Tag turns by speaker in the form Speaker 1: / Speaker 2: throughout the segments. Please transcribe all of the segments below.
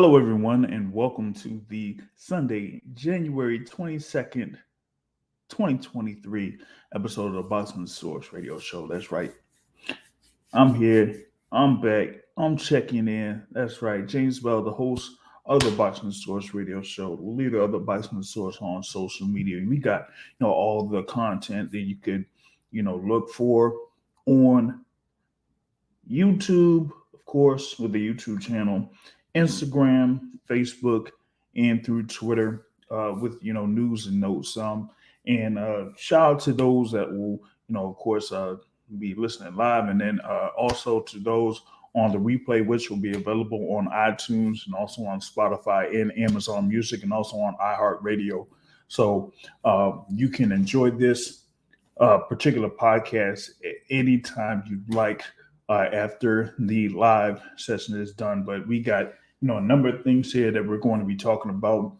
Speaker 1: Hello, everyone, and welcome to the Sunday, January 22nd, 2023 episode of the Boxing Source Radio Show. That's right. I'm here. I'm back. I'm checking in. That's right. James Bell, the host of the Boxing Source Radio Show, the leader of the Boxing Source on social media. We got, all the content that you could, look for on YouTube, of course, with the YouTube channel, Instagram, Facebook, and through Twitter with news and notes. And shout out to those that will of course be listening live, and then also to those on the replay, which will be available on iTunes and also on Spotify and Amazon Music, and also on iHeartRadio. So you can enjoy this particular podcast anytime you'd like after the live session is done. But we got a number of things here that we're going to be talking about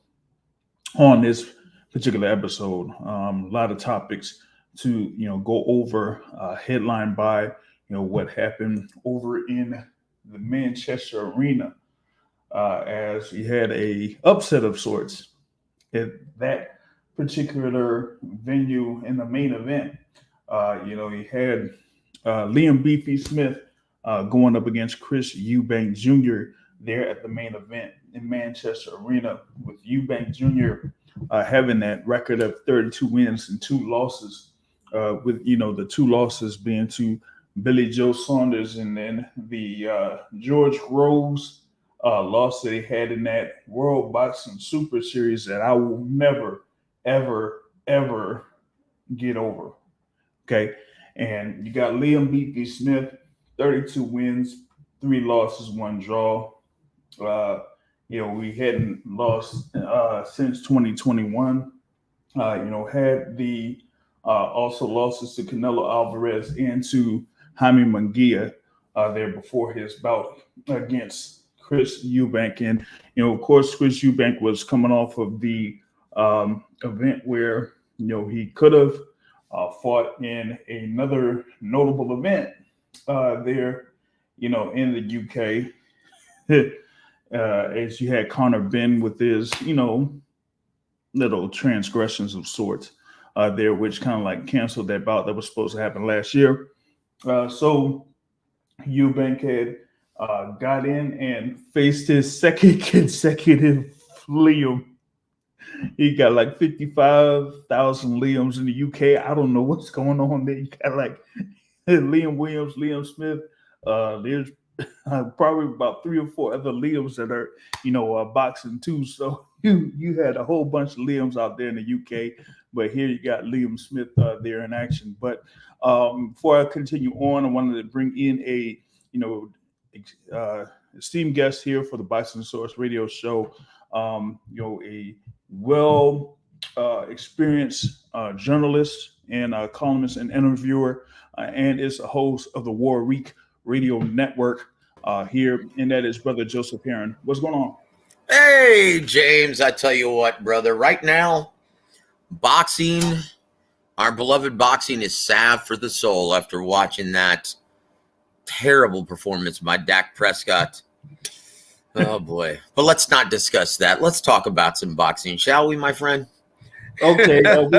Speaker 1: on this particular episode. A lot of topics to go over, headline by what happened over in the Manchester Arena, as we had a upset of sorts at that particular venue in the main event. You had Liam Beefy Smith going up against Chris Eubank Jr. there at the main event in Manchester Arena, with Eubank Jr. Having that record of 32 wins and 2 losses, with the 2 losses being to Billy Joe Saunders, and then the George Groves loss that he had in that World Boxing Super Series that I will never, ever, ever get over. Okay. And you got Liam Beefy Smith, 32 wins, 3 losses, 1 draw. We hadn't lost since 2021. Had the also losses to Canelo Alvarez and to Jaime Munguia there before his bout against Chris Eubank. And, of course, Chris Eubank was coming off of the event where, he could have fought in another notable event there, in the UK, as you had Conor Benn with his, little transgressions of sorts there, which kind of like canceled that bout that was supposed to happen last year. So Eubank had got in and faced his second consecutive Liam. He got like 55,000 Liams in the UK. I don't know what's going on there. You got like Liam Williams, Liam Smith. There's probably about 3 or 4 other Liams that are, boxing too. So you had a whole bunch of Liams out there in the UK, but here you got Liam Smith there in action. But before I continue on, I wanted to bring in a, esteemed guest here for the Boxing Source Radio Show. A well experienced journalist and columnist and interviewer, and is a host of the War Week Radio Network here, and that is Brother Joseph Heron. What's going on?
Speaker 2: Hey, James, I tell you what, brother, right now, boxing, our beloved boxing, is salve for the soul after watching that terrible performance by Dak Prescott. Oh, boy. But let's not discuss that. Let's talk about some boxing, shall we, my friend?
Speaker 1: Okay, we'll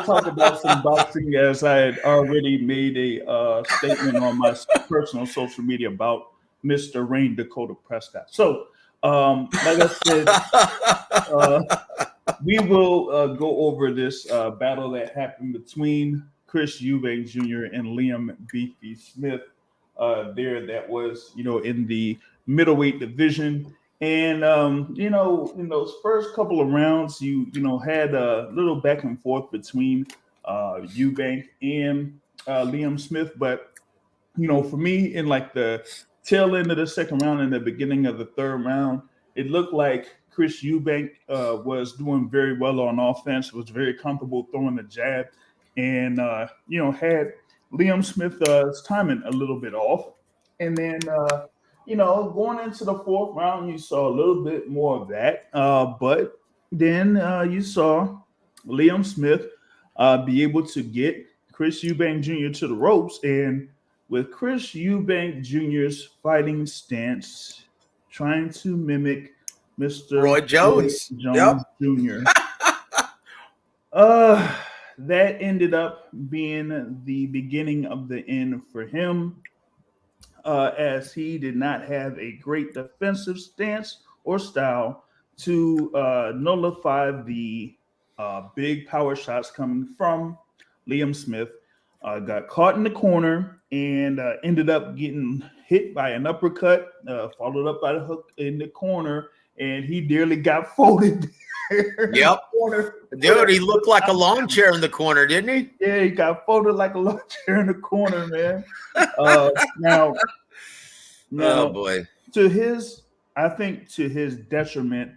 Speaker 1: talk about some boxing, as I had already made a statement on my personal social media about Mr. Rain Dakota Prescott. So, like I said, we will go over this battle that happened between Chris Eubank Jr. and Liam Beefy Smith there. That was, in the middleweight division. And, in those first couple of rounds, you had a little back and forth between Eubank and Liam Smith. But, for me, in like the tail end of the second round and the beginning of the third round, it looked like Chris Eubank was doing very well on offense, was very comfortable throwing the jab, and, had Liam Smith's timing a little bit off. And then, going into the fourth round, you saw a little bit more of that. But then you saw Liam Smith be able to get Chris Eubank Jr. to the ropes. And with Chris Eubank Jr.'s fighting stance, trying to mimic Mr.
Speaker 2: Roy Jones.
Speaker 1: Jones Jr. That ended up being the beginning of the end for him, as he did not have a great defensive stance or style to nullify the big power shots coming from Liam Smith. Got caught in the corner and ended up getting hit by an uppercut, followed up by the hook in the corner, and he nearly got folded.
Speaker 2: Yep. Dude, he looked like a lawn chair in the corner, didn't he?
Speaker 1: Yeah, he got folded like a lawn chair in the corner, man. Now,
Speaker 2: oh boy.
Speaker 1: I think to his detriment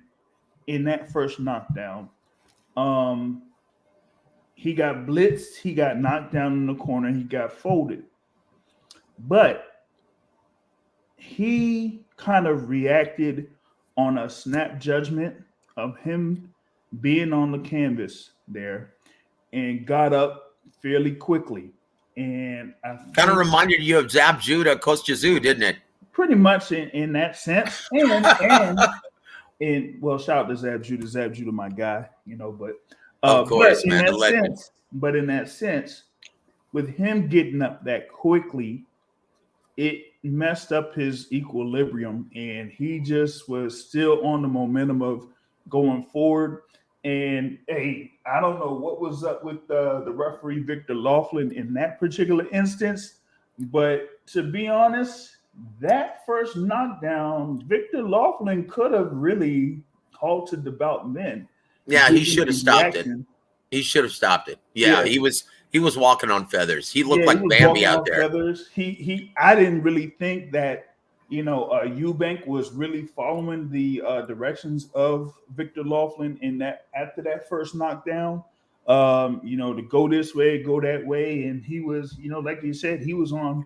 Speaker 1: in that first knockdown, he got blitzed, he got knocked down in the corner, he got folded. But he kind of reacted on a snap judgment of him being on the canvas there and got up fairly quickly. And I
Speaker 2: kind of reminded you of Zab Judah, Kostyazu, didn't it? Pretty
Speaker 1: much in that sense. And well, shout out to Zab Judah, my guy, but
Speaker 2: of course,
Speaker 1: in that sense, with him getting up that quickly, it messed up his equilibrium, and he just was still on the momentum of going forward. And hey, I don't know what was up with the referee Victor Laughlin in that particular instance, but to be honest, that first knockdown, Victor Laughlin could have really halted the bout then.
Speaker 2: Yeah, he should have stopped it. He should have stopped it. Yeah, he was walking on feathers. He looked like Bambi out there.
Speaker 1: Feathers. I didn't really think that Eubank was really following the directions of Victor Laughlin in that after that first knockdown. To go this way, go that way, and he was, like you said, he was on,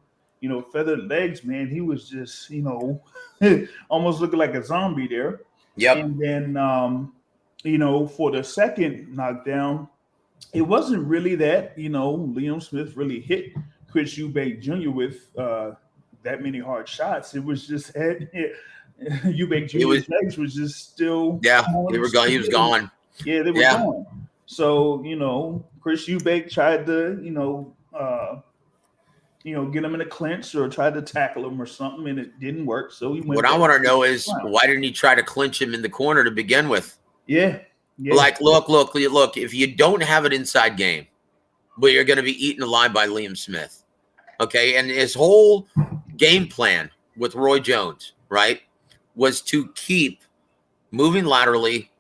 Speaker 1: feathered legs, man. He was just, almost looking like a zombie there.
Speaker 2: Yep.
Speaker 1: And then, for the second knockdown, it wasn't really that, Liam Smith really hit Chris Eubank Jr. with that many hard shots. It was just Eubank Jr.'s legs was just still.
Speaker 2: Yeah, they were gone. He was gone.
Speaker 1: Yeah, they were gone. So, Chris Eubank tried to, get him in a clinch or tried to tackle him or something, and it didn't work. So he went.
Speaker 2: What I want to know is why didn't he try to clinch him in the corner to begin with?
Speaker 1: Yeah.
Speaker 2: Like, look, if you don't have an inside game, but you're going to be eaten alive by Liam Smith, okay? And his whole game plan with Roy Jones, right, was to keep moving laterally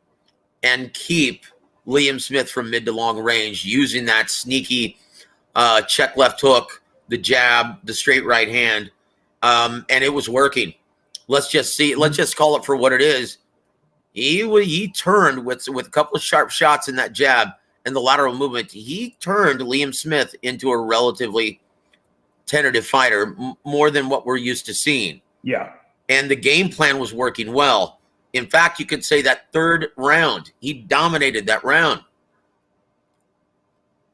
Speaker 2: and keep Liam Smith from mid to long range using that sneaky check left hook, the jab, the straight right hand, and it was working. Let's just call it for what it is. He turned with a couple of sharp shots in that jab and the lateral movement. He turned Liam Smith into a relatively tentative fighter, more than what we're used to seeing.
Speaker 1: Yeah.
Speaker 2: And the game plan was working well. In fact, you could say that third round, he dominated that round.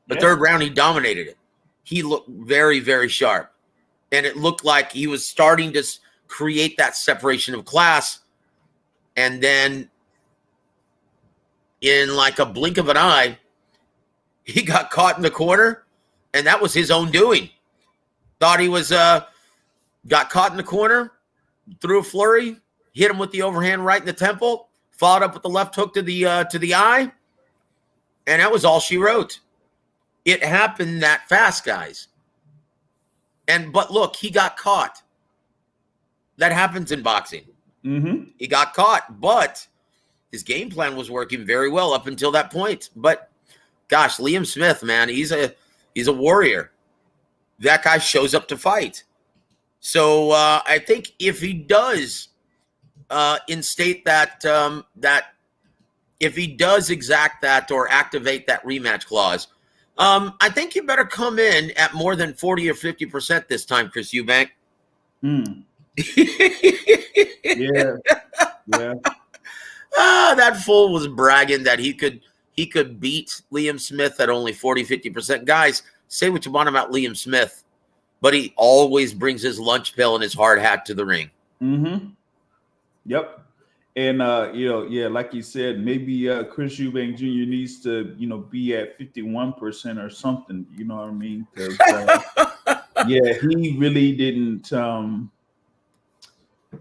Speaker 2: The third round, he dominated it. He looked very, very sharp. And it looked like he was starting to create that separation of class. And then in like a blink of an eye, he got caught in the corner, and that was his own doing. Thought he was got caught in the corner, threw a flurry, hit him with the overhand right in the temple, followed up with the left hook to the eye, and that was all she wrote. It happened that fast, guys. But look, he got caught. That happens in boxing.
Speaker 1: Mm-hmm.
Speaker 2: He got caught, but his game plan was working very well up until that point. But gosh, Liam Smith, man, he's a warrior. That guy shows up to fight. So I think if he does instate that if he does exact that or activate that rematch clause, I think you better come in at more than 40 or 50% this time, Chris Eubank.
Speaker 1: Yeah.
Speaker 2: That fool was bragging that he could beat Liam Smith at only 40, 50%. Guys, say what you want about Liam Smith, but he always brings his lunch pail and his hard hat to the ring.
Speaker 1: Mm-hmm. Yep. And yeah, like you said, maybe Chris Eubank Jr. needs to, be at 51% or something. You know what I mean? Because yeah, he really didn't.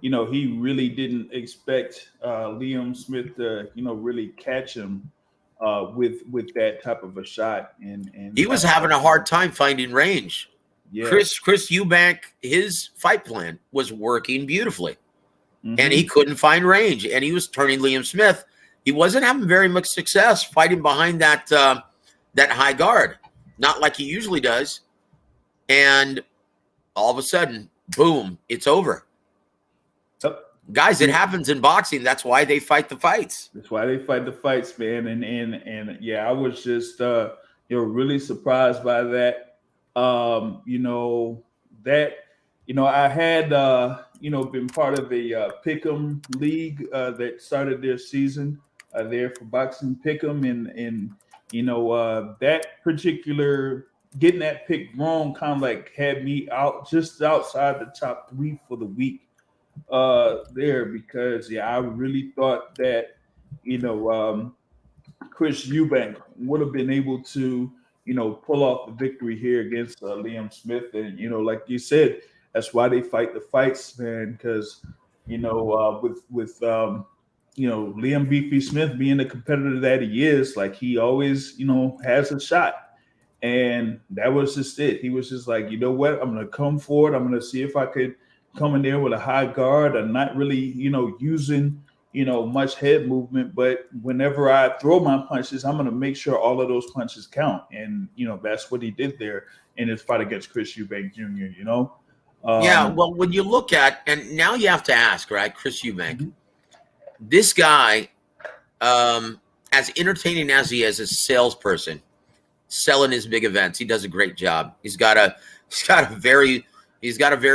Speaker 1: He really didn't expect Liam Smith to, really catch him with that type of a shot. And
Speaker 2: He was having a hard time finding range.
Speaker 1: yeah,
Speaker 2: Chris Eubank, his fight plan was working beautifully, and he
Speaker 1: mm-hmm.
Speaker 2: couldn't find range, and he was turning Liam Smith. He wasn't having very much success fighting behind that high guard, not like he usually does. And all of a sudden, boom, it's over. Guys, it happens in boxing. That's why they fight the fights.
Speaker 1: That's why they fight the fights, man. And yeah, I was just really surprised by that. I had been part of a pick'em league that started their season there for boxing pick'em, and that particular getting that pick wrong kind of like had me out just outside the top 3 for the week there, because I really thought that Chris Eubank would have been able to pull off the victory here against Liam Smith. And like you said, that's why they fight the fights, man, because with Liam Beefy Smith being the competitor that he is, like, he always has a shot. And that was just it. He was just like, you know what, I'm going to come forward, I'm going to see if I could come in there with a high guard. I'm not really using much head movement, but whenever I throw my punches, I'm going to make sure all of those punches count. And that's what he did there in his fight against Chris Eubank Jr.
Speaker 2: Yeah, well, when you look at, and now you have to ask, right, Chris Eubank, this guy, as entertaining as he is as a salesperson, selling his big events, he does a great job. He's got a very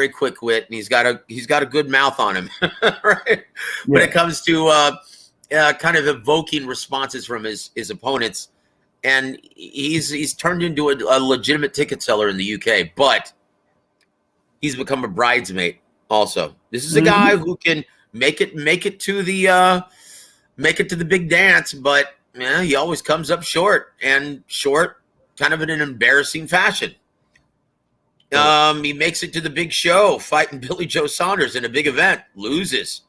Speaker 2: quick wit, and he's got a good mouth on him, right? Yeah. When it comes to kind of evoking responses from his opponents, and he's turned into a legitimate ticket seller in the UK, but he's become a bridesmaid also. This is a guy who can make it to the big dance, but he always comes up short kind of in an embarrassing fashion. He makes it to the big show, fighting Billy Joe Saunders in a big event, loses.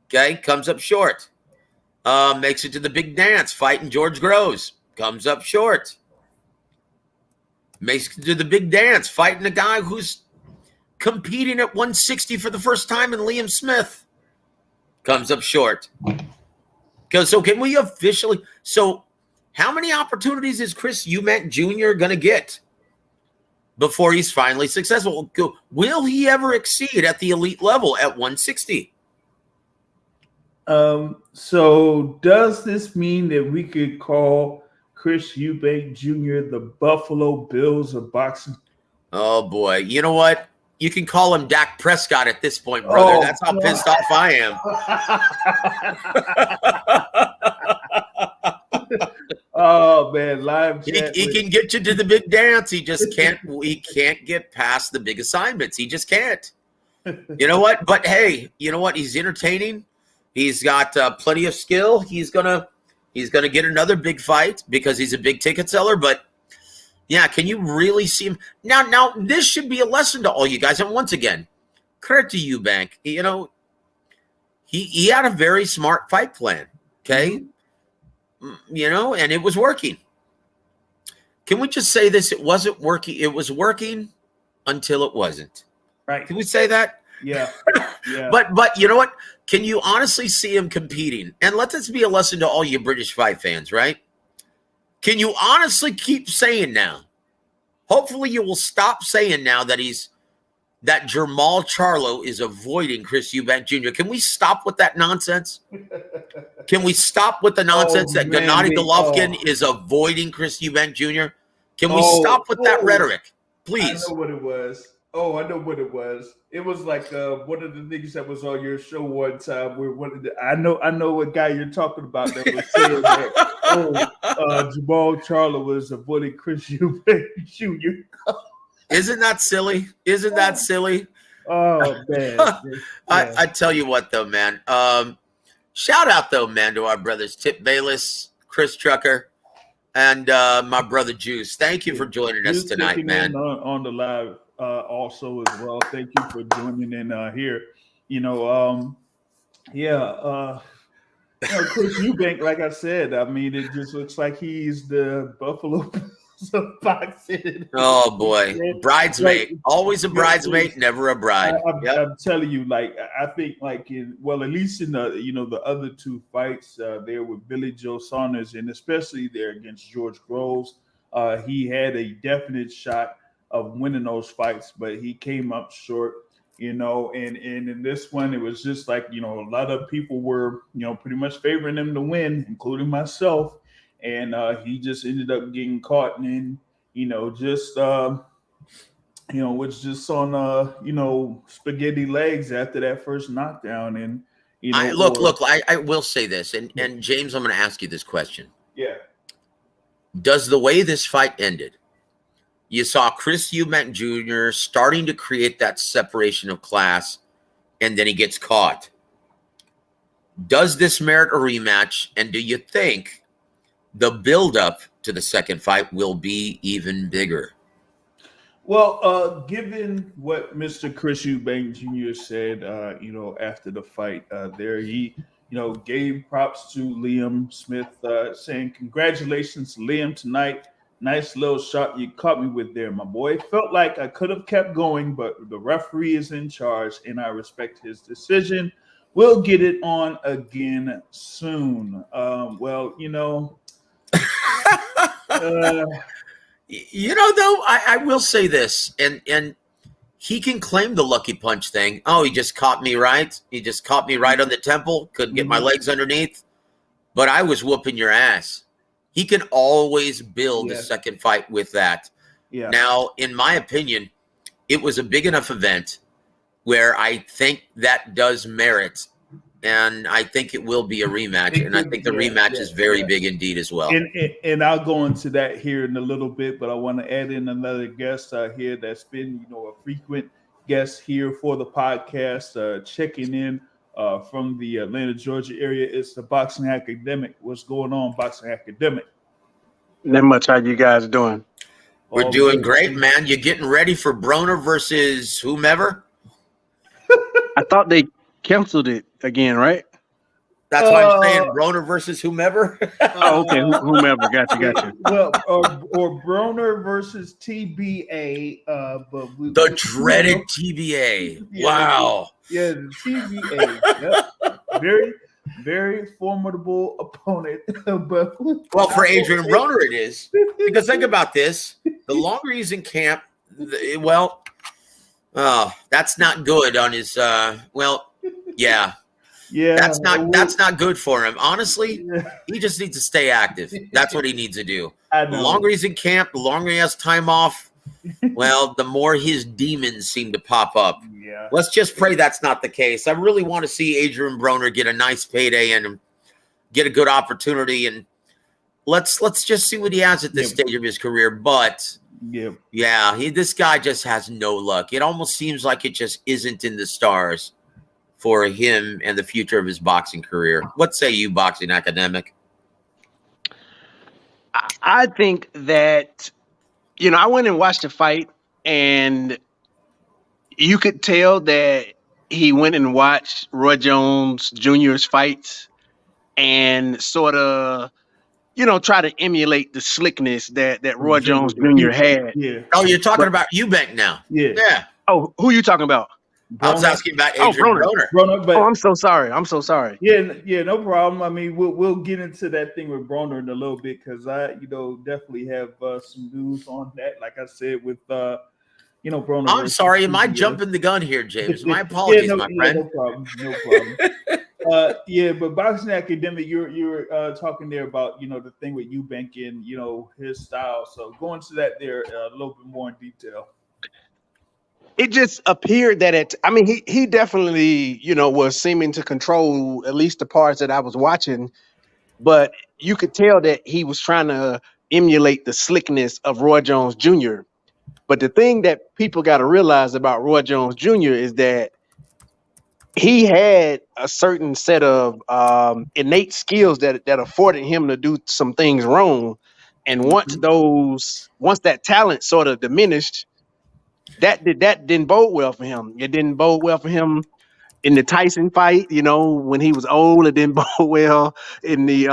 Speaker 2: Okay, comes up short. Makes it to the big dance, fighting George Groves, comes up short. Makes it to the big dance, fighting a guy who's competing at 160 for the first time in Liam Smith, comes up short. So can we officially? So how many opportunities is Chris Eubank Jr. going to get before he's finally successful? Will he ever exceed at the elite level at 160?
Speaker 1: So does this mean that we could call Chris Eubank Jr. the Buffalo Bills of boxing?
Speaker 2: Oh boy, you know what? You can call him Dak Prescott at this point, brother. That's how pissed off I am.
Speaker 1: Oh man, live chat.
Speaker 2: He can get you to the big dance. He just can't. He can't get past the big assignments. He just can't. You know what? But hey, you know what? He's entertaining. He's got plenty of skill. He's gonna get another big fight because he's a big ticket seller. But yeah, can you really see him now? This should be a lesson to all you guys. And once again, credit to Eubank. He had a very smart fight plan. Okay. And it was working. Can we just say this? It wasn't working. It was working until it wasn't.
Speaker 1: Right.
Speaker 2: Can we say that?
Speaker 1: Yeah. Yeah.
Speaker 2: But you know what? Can you honestly see him competing? And let this be a lesson to all you British fight fans, right? Can you honestly keep saying now? Hopefully you will stop saying now that Jamal Charlo is avoiding Chris Eubank Jr. Can we stop with that nonsense? Can we stop with the nonsense that Gennady Golovkin is avoiding Chris Eubank Jr.? Can we stop with that rhetoric, please?
Speaker 1: I know what it was. I know what it was. It was like one of the things that was on your show one time. I know what guy you're talking about that was saying that. Jamal Charlo was avoiding Chris Eubank Jr.
Speaker 2: Isn't that silly? Isn't that silly?
Speaker 1: Oh man!
Speaker 2: I tell you what, though, man. Shout out, though, man, to our brothers Tip Bayless, Chris Trucker, and my brother Juice. Thank you for joining us tonight, man.
Speaker 1: On the live also as well. Thank you for joining in here. Chris Eubank, like I said, I mean, it just looks like he's the Buffalo Bills of boxing.
Speaker 2: Oh boy, bridesmaid, always a bridesmaid, never a bride.
Speaker 1: I'm telling you, like I think, like at least in the other two fights there with Billy Joe Saunders, and especially there against George Groves, he had a definite shot of winning those fights, but he came up short. And in this one, it was just like, a lot of people were, pretty much favoring him to win, including myself. And he just ended up getting caught and was just on, spaghetti legs after that first knockdown. And,
Speaker 2: I will say this. And James, I'm going to ask you this question.
Speaker 1: Yeah.
Speaker 2: Does the way this fight ended, you saw Chris Eubank Jr. starting to create that separation of class, and then he gets caught. Does this merit a rematch? And do you think the buildup to the second fight will be even bigger?
Speaker 1: Well, given what Mr. Chris Eubank Jr. said, after the fight there, he, gave props to Liam Smith, saying, "Congratulations, Liam, tonight. Nice little shot you caught me with there, my boy. Felt like I could have kept going, but the referee is in charge, and I respect his decision. We'll get it on again soon." Though,
Speaker 2: I will say this, and he can claim the lucky punch thing. Oh, he just caught me right. He just caught me right on the temple. Couldn't get my legs underneath, but I was whooping your ass. He can always build a second fight with that. Yeah. Now, in my opinion, it was a big enough event where I think that does merit, and I think it will be a rematch. And I think the rematch is very big indeed as well.
Speaker 1: And I'll go into that here in a little bit, but I want to add in another guest here that's been, a frequent guest here for the podcast, checking in from the Atlanta, Georgia area. It's the Boxing Academic. What's going on, Boxing Academic?
Speaker 3: Not much. How you guys doing?
Speaker 2: We're doing great, man. You getting ready for Broner versus whomever?
Speaker 3: I thought they canceled it again, right?
Speaker 2: That's why I'm saying Broner versus whomever.
Speaker 3: Oh, okay. Whomever. Gotcha.
Speaker 1: Well, or Broner versus TBA.
Speaker 2: The dreaded TBA.
Speaker 1: Yeah,
Speaker 2: wow.
Speaker 1: Yeah, the TBA. Yep. Very, very formidable opponent. But
Speaker 2: for Adrian Broner it is. Because think about this. The longer he's in camp, that's not good on his yeah. Yeah, that's not good for him. Honestly, he just needs to stay active. That's what he needs to do. The longer he's in camp, the longer he has time off, the more his demons seem to pop up. Yeah. Let's just pray that's not the case. I really want to see Adrian Broner get a nice payday and get a good opportunity, and let's just see what he has at this stage of his career. But this guy just has no luck. It almost seems like it just isn't in the stars for him and the future of his boxing career. What say you, Boxing Academic?
Speaker 3: I think that, I went and watched the fight, and you could tell that he went and watched Roy Jones Jr.'s fights and sort of, try to emulate the slickness that Roy Jones Jr. had.
Speaker 2: Yeah. Oh, you're talking about Eubank now.
Speaker 1: Yeah.
Speaker 3: Oh, who are you talking about?
Speaker 2: I was asking about Adrian
Speaker 3: Broner. I'm so sorry.
Speaker 1: Yeah, no problem. I mean, we'll get into that thing with Broner in a little bit, because I, definitely have some news on that. Like I said, with Broner.
Speaker 2: I'm sorry, am I jumping the gun here, James? My apologies, my friend.
Speaker 1: No problem. But Boxing Academic, you're talking there about the thing with Eubank and his style. So go into that there a little bit more in detail.
Speaker 3: It just appeared that he definitely, was seeming to control at least the parts that I was watching, but you could tell that he was trying to emulate the slickness of Roy Jones Jr. But the thing that people got to realize about Roy Jones Jr. is that he had a certain set of innate skills that afforded him to do some things wrong. And once that talent sort of diminished, that didn't bode well for him. It didn't bode well for him in the Tyson fight, when he was old. It didn't bode well in the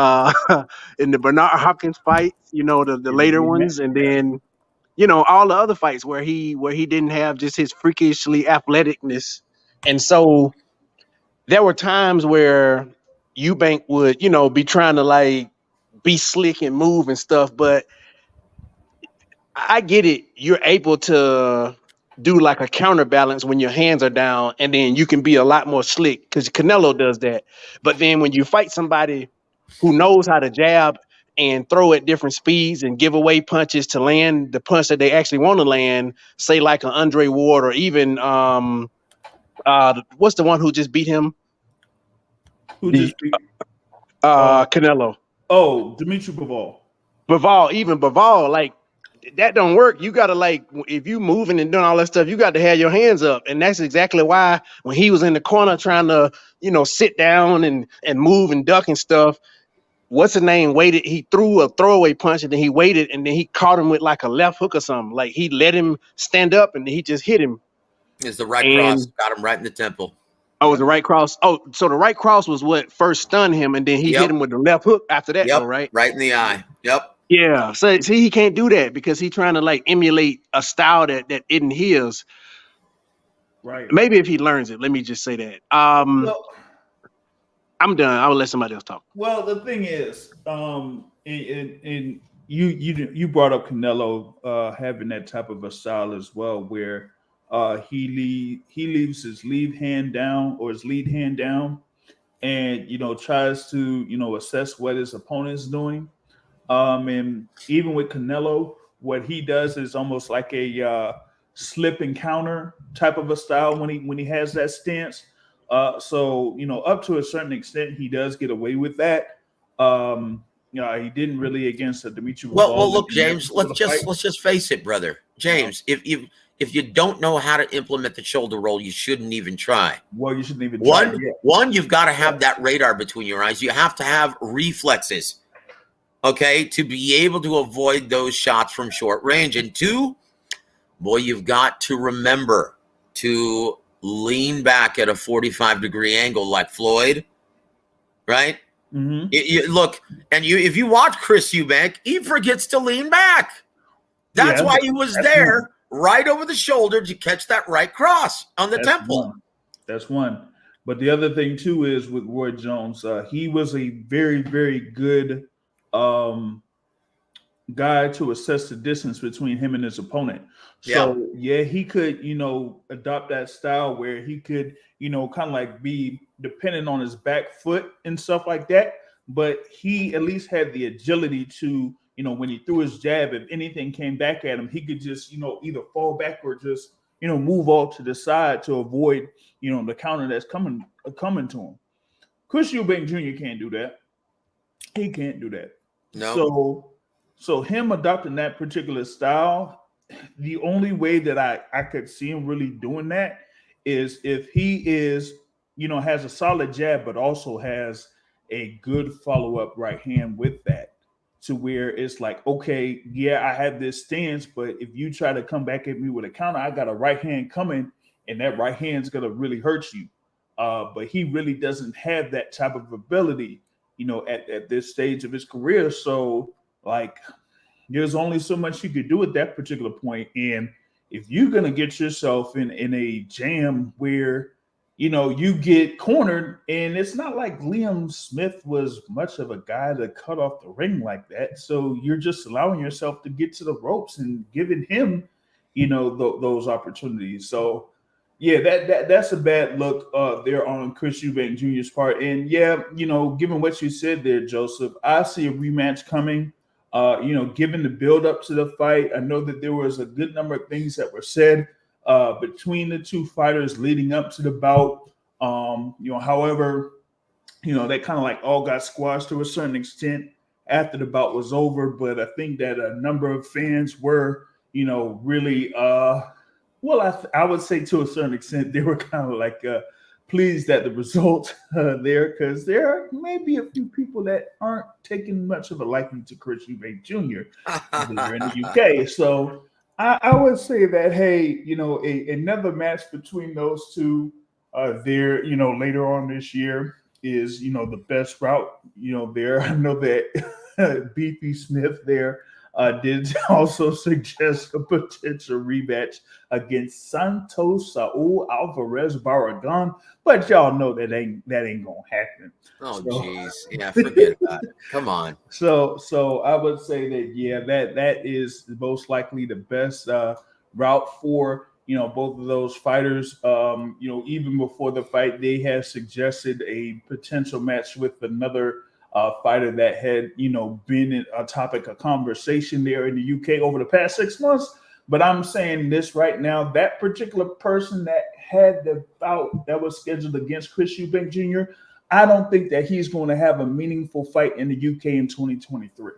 Speaker 3: in the Bernard Hopkins fight, the later ones, and then all the other fights where he didn't have just his freakishly athleticness. And so there were times where Eubank would, be trying to like be slick and move and stuff, but I get it. You're able to do like a counterbalance when your hands are down, and then you can be a lot more slick because Canelo does that. But then when you fight somebody who knows how to jab and throw at different speeds and give away punches to land the punch that they actually want to land, say like an Andre Ward or even what's the one who just beat him? Canelo.
Speaker 1: Oh, Dimitri Bivol.
Speaker 3: Bivol, like that don't work. You gotta like if you moving and doing all that stuff, you got to have your hands up, and that's exactly why when he was in the corner trying to sit down and move and duck and stuff, what's the name waited. He threw a throwaway punch and then he waited and then he caught him with like a left hook or something. Like he let him stand up and he just hit him.
Speaker 2: It's the right cross, got him right in the temple.
Speaker 3: Oh, it was the right cross. Oh, so the right cross was what first stunned him, and then he hit him with the left hook after that, though, right?
Speaker 2: Right in the eye. Yep.
Speaker 3: Yeah. So see, he can't do that because he's trying to like emulate a style that isn't his.
Speaker 1: Right.
Speaker 3: Maybe if he learns it. Let me just say that.
Speaker 1: Well,
Speaker 3: I'm done. I will let somebody else talk.
Speaker 1: Well, the thing is, and you brought up Canelo having that type of a style as well, where he leaves his lead hand down or his lead hand down, and tries to assess what his opponent's doing. And even with Canelo, what he does is almost like a slip and counter type of a style when he has that stance. So up to a certain extent, he does get away with that. He didn't really against Dimitri.
Speaker 2: Well, look, James. Let's just face it, brother. James, if you don't know how to implement the shoulder roll, you shouldn't even try.
Speaker 1: Well, you shouldn't even try.
Speaker 2: One, you've got to have that radar between your eyes. You have to have reflexes, okay, to be able to avoid those shots from short range. And two, boy, you've got to remember to lean back at a 45-degree angle like Floyd, right?
Speaker 1: Mm-hmm.
Speaker 2: Look, and if you watch Chris Eubank, he forgets to lean back. That's why he was there. Right over the shoulder to catch that right cross on the temple.
Speaker 1: That's one. But the other thing, too, is with Roy Jones, he was a very, very good guy to assess the distance between him and his opponent. So, he could, adopt that style where he could, kind of like be dependent on his back foot and stuff like that. But he at least had the agility to, when he threw his jab, if anything came back at him, he could just, either fall back or just, move off to the side to avoid, the counter that's coming to him. Chris Eubank Jr. can't do that. He can't do that.
Speaker 2: No.
Speaker 1: So him adopting that particular style, the only way that I could see him really doing that is if he is, has a solid jab, but also has a good follow-up right hand with that. To where it's like, okay, I have this stance, but if you try to come back at me with a counter, I got a right hand coming, and that right hand's gonna really hurt you. But he really doesn't have that type of ability, at this stage of his career. So, like, there's only so much you could do at that particular point. And if you're gonna get yourself in a jam where you get cornered, and it's not like Liam Smith was much of a guy to cut off the ring like that. So you're just allowing yourself to get to the ropes and giving him, those opportunities. So, that's a bad look there on Chris Eubank Jr.'s part. And given what you said there, Joseph, I see a rematch coming. Given the build up to the fight, I know that there was a good number of things that were said between the two fighters leading up to the bout. However, they kind of like all got squashed to a certain extent after the bout was over. But I think that a number of fans were, really, I would say to a certain extent, they were kind of like pleased at the result there, because there may be a few people that aren't taking much of a liking to Chris Eubank Jr. there in the UK. So I would say that, hey, another match between those two there, later on this year is, the best route, there. I know that Beefy Smith there did also suggest a potential rematch against Santos Saul Alvarez Barragan, but y'all know that ain't gonna happen.
Speaker 2: Oh, jeez. Yeah, forget about it. Come on.
Speaker 1: So I would say that, yeah, that is most likely the best route for both of those fighters. Even before the fight, they have suggested a potential match with another fighter that had been a topic of conversation there in the UK over the past 6 months. But I'm saying this right now, that particular person that had the bout that was scheduled against Chris Eubank Jr., I don't think that he's going to have a meaningful fight in the UK in 2023.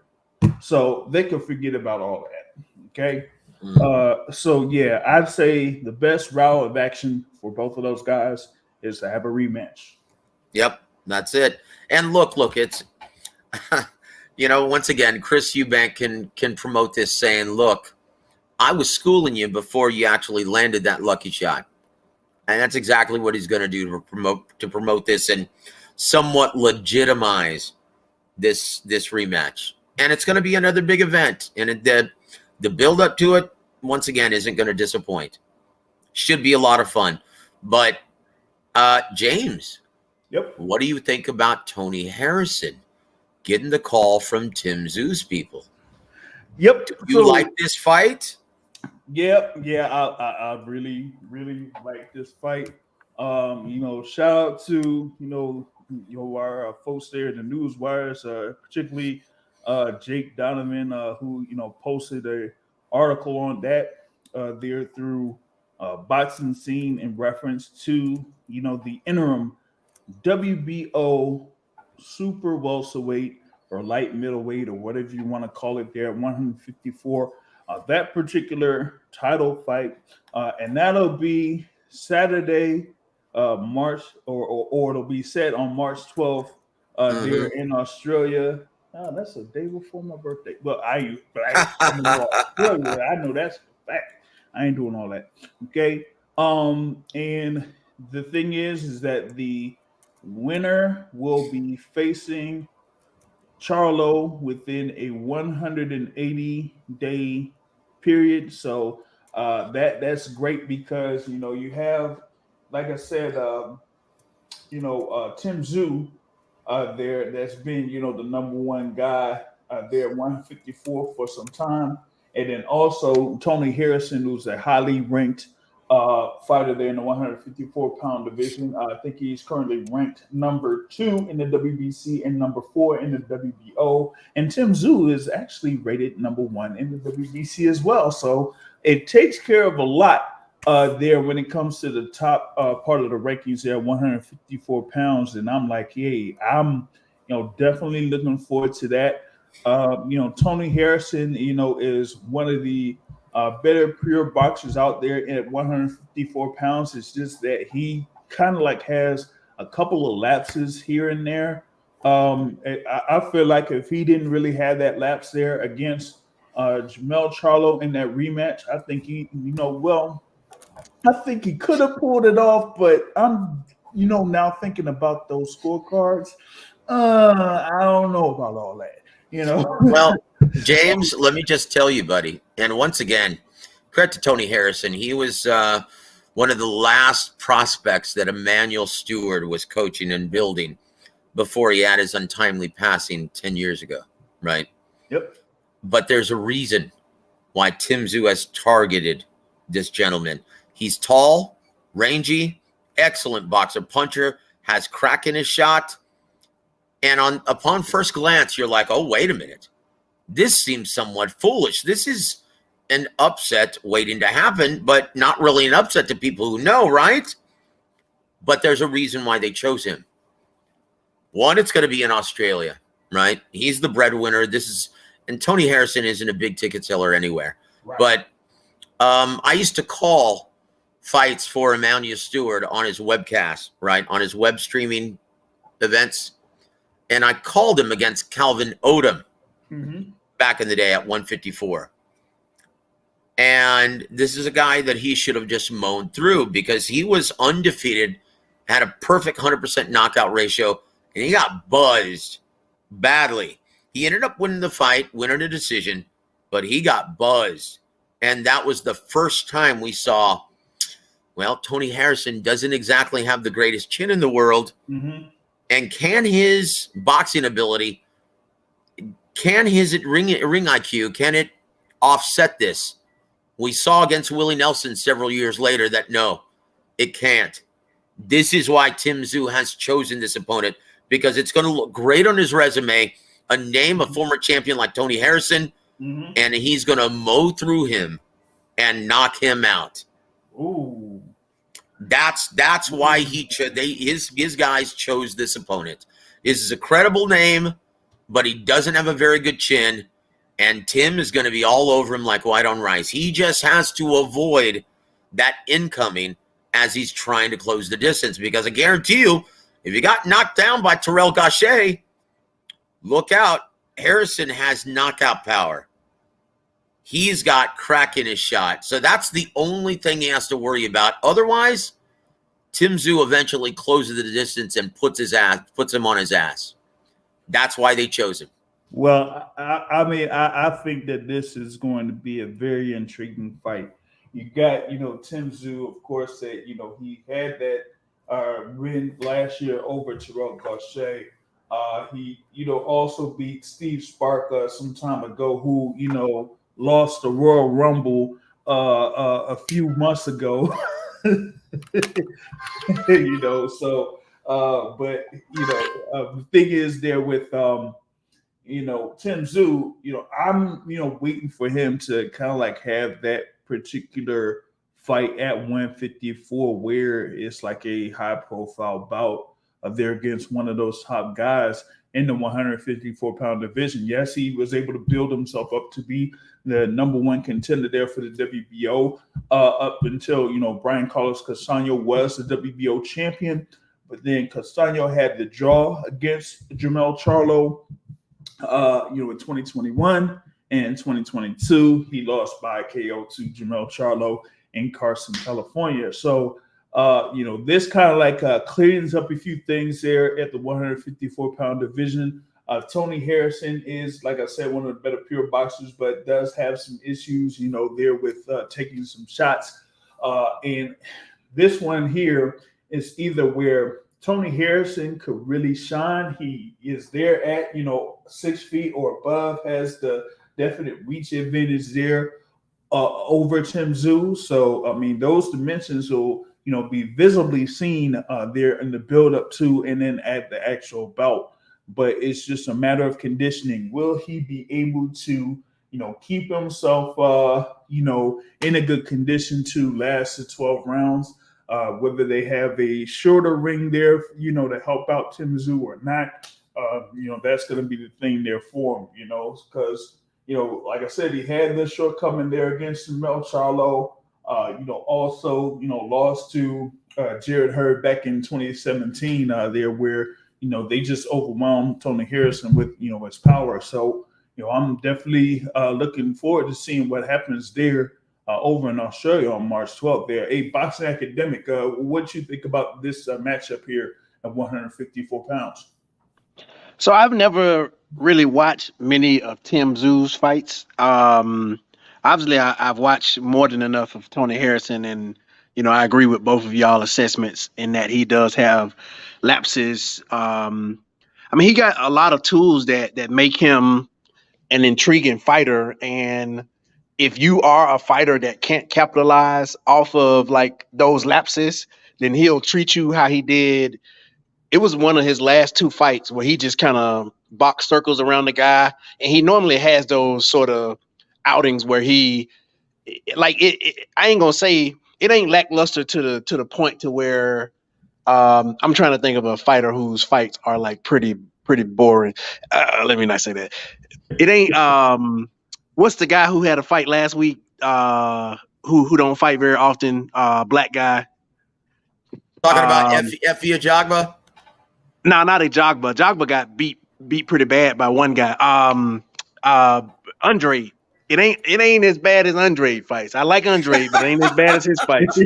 Speaker 1: So they can forget about all that. Okay. So yeah, I'd say the best route of action for both of those guys is to have a rematch.
Speaker 2: Yep, that's it. And look, it's once again, Chris Eubank can promote this saying, look, I was schooling you before you actually landed that lucky shot. And that's exactly what he's going to do to promote this and somewhat legitimize this rematch. And it's going to be another big event. And the build up to it, once again, isn't going to disappoint. Should be a lot of fun. But James,
Speaker 1: yep,
Speaker 2: what do you think about Tony Harrison getting the call from Tim Tszju's people?
Speaker 1: Yep.
Speaker 2: Do you like this fight?
Speaker 1: Yeah, I really, really like this fight. Shout out to our folks there in the news wires, particularly Jake Donovan, who posted a article on that there through Boxing Scene in reference to the interim WBO super welterweight or light middleweight or whatever you want to call it there at 154. That particular title fight, and that'll be Saturday, March, or it'll be set on March 12th there in Australia. Oh, that's a day before my birthday. Well, I know that's a fact. I ain't doing all that. Okay. And the thing is that the winner will be facing Charlo within a 180-day period. So that's great because you have, like I said, Tim Tszyu there that's been the number one guy there at 154 for some time, and then also Tony Harrison, who's a highly ranked fighter there in the 154-pound division. I think he's currently ranked number 2 in the WBC and number 4 in the WBO. And Tim Tszyu is actually rated number 1 in the WBC as well. So it takes care of a lot there when it comes to the top part of the rankings there, 154 pounds. And I'm like, hey, I'm definitely looking forward to that. Tony Harrison, is one of the better pure boxers out there at 154 pounds. It's just that he kind of like has a couple of lapses here and there. I feel like if he didn't really have that lapse there against Jamel Charlo in that rematch, I think I think he could have pulled it off, but I'm now thinking about those scorecards. I don't know about all that.
Speaker 2: Well, James, let me just tell you, buddy, and once again, credit to Tony Harrison. He was one of the last prospects that Emmanuel Stewart was coaching and building before he had his untimely passing 10 years ago, right?
Speaker 1: Yep.
Speaker 2: But there's a reason why Tim Tszyu has targeted this gentleman. He's tall, rangy, excellent boxer, puncher, has crack in his shot. And upon first glance, you're like, oh, wait a minute. This seems somewhat foolish. This is an upset waiting to happen, but not really an upset to people who know, right? But there's a reason why they chose him. One, it's going to be in Australia, right? He's the breadwinner. And Tony Harrison isn't a big ticket seller anywhere. Right. But I used to call fights for Emmanuel Stewart on his webcast, right, on his web streaming events, and I called him against Calvin Odom back in the day at 154. And this is a guy that he should have just mown through because he was undefeated, had a perfect 100% knockout ratio, and he got buzzed badly. He ended up winning the fight, winning a decision, but he got buzzed. And that was the first time we saw, well, Tony Harrison doesn't exactly have the greatest chin in the world. And can his boxing ability, can his ring IQ, can it offset this? We saw against Willie Nelson several years later that no, it can't. This is why Tim Tszyu has chosen this opponent, because it's going to look great on his resume, a name, a former champion like Tony Harrison, and he's going to mow through him and knock him out.
Speaker 1: Ooh.
Speaker 2: That's why his guys chose this opponent. This is a credible name, but he doesn't have a very good chin, and Tim is going to be all over him like white on rice. He just has to avoid that incoming as he's trying to close the distance, because I guarantee you, if you got knocked down by Terrell Gaucher, look out. Harrison has knockout power. He's got crack in his shot. So that's the only thing he has to worry about. Otherwise, Tim Tszyu eventually closes the distance and puts him on his ass. That's why they chose him.
Speaker 1: Well, I mean, I think that this is going to be a very intriguing fight. You got, Tim Tszyu, of course, that, he had that win last year over Terrell Gaucher. He, also beat Steve Spark some time ago, who, lost the Royal Rumble a few months ago. So, but, the thing is there with, Tim Tszyu, I'm, waiting for him to kind of like have that particular fight at 154 where it's like a high profile bout there against one of those top guys in the 154-pound division. Yes, he was able to build himself up to be the number one contender there for the WBO up until, Brian Carlos Castaño was the WBO champion. But then Castaño had the draw against Jermell Charlo, in 2021. And in 2022, he lost by KO to Jermell Charlo in Carson, California. So, this kind of like cleans up a few things there at the 154-pound division. Tony Harrison is, like I said, one of the better pure boxers, but does have some issues, there with taking some shots. And this one here is either where Tony Harrison could really shine. He is there at, 6 feet or above, has the definite reach advantage there over Tim Tszyu. So, I mean, those dimensions will, be visibly seen there in the build up to and then at the actual bout. But it's just a matter of conditioning. Will he be able to, keep himself, in a good condition to last the 12 rounds? Whether they have a shorter ring there, to help out Tim Tszyu or not, that's going to be the thing there for him, because, like I said, he had the shortcoming there against Mel Charlo, also, lost to Jared Hurd back in 2017 there where, they just overwhelmed Tony Harrison with, his power. So, I'm definitely looking forward to seeing what happens there over in Australia on March 12th there. A boxing academic, what do you think about this matchup here at 154 pounds?
Speaker 3: So I've never really watched many of Tim Tszyu's fights. Obviously, I've watched more than enough of Tony Harrison, and I agree with both of y'all assessments in that he does have lapses. He got a lot of tools that make him an intriguing fighter, and if you are a fighter that can't capitalize off of like those lapses, then he'll treat you how he did. It was one of his last two fights where he just kind of boxed circles around the guy, and he normally has those sort of outings where he, like, I ain't gonna say it ain't lackluster to the point to where I'm trying to think of a fighter whose fights are like pretty boring. Let me not say that. It ain't. What's the guy who had a fight last week? who don't fight very often, black guy.
Speaker 2: Talking about
Speaker 3: Um,
Speaker 2: Effie Ajagba.
Speaker 3: No, not Ajagba. Ajagba got beat pretty bad by one guy. Andre. It ain't as bad as Andre fights. I like Andre, but it ain't as bad as his fights.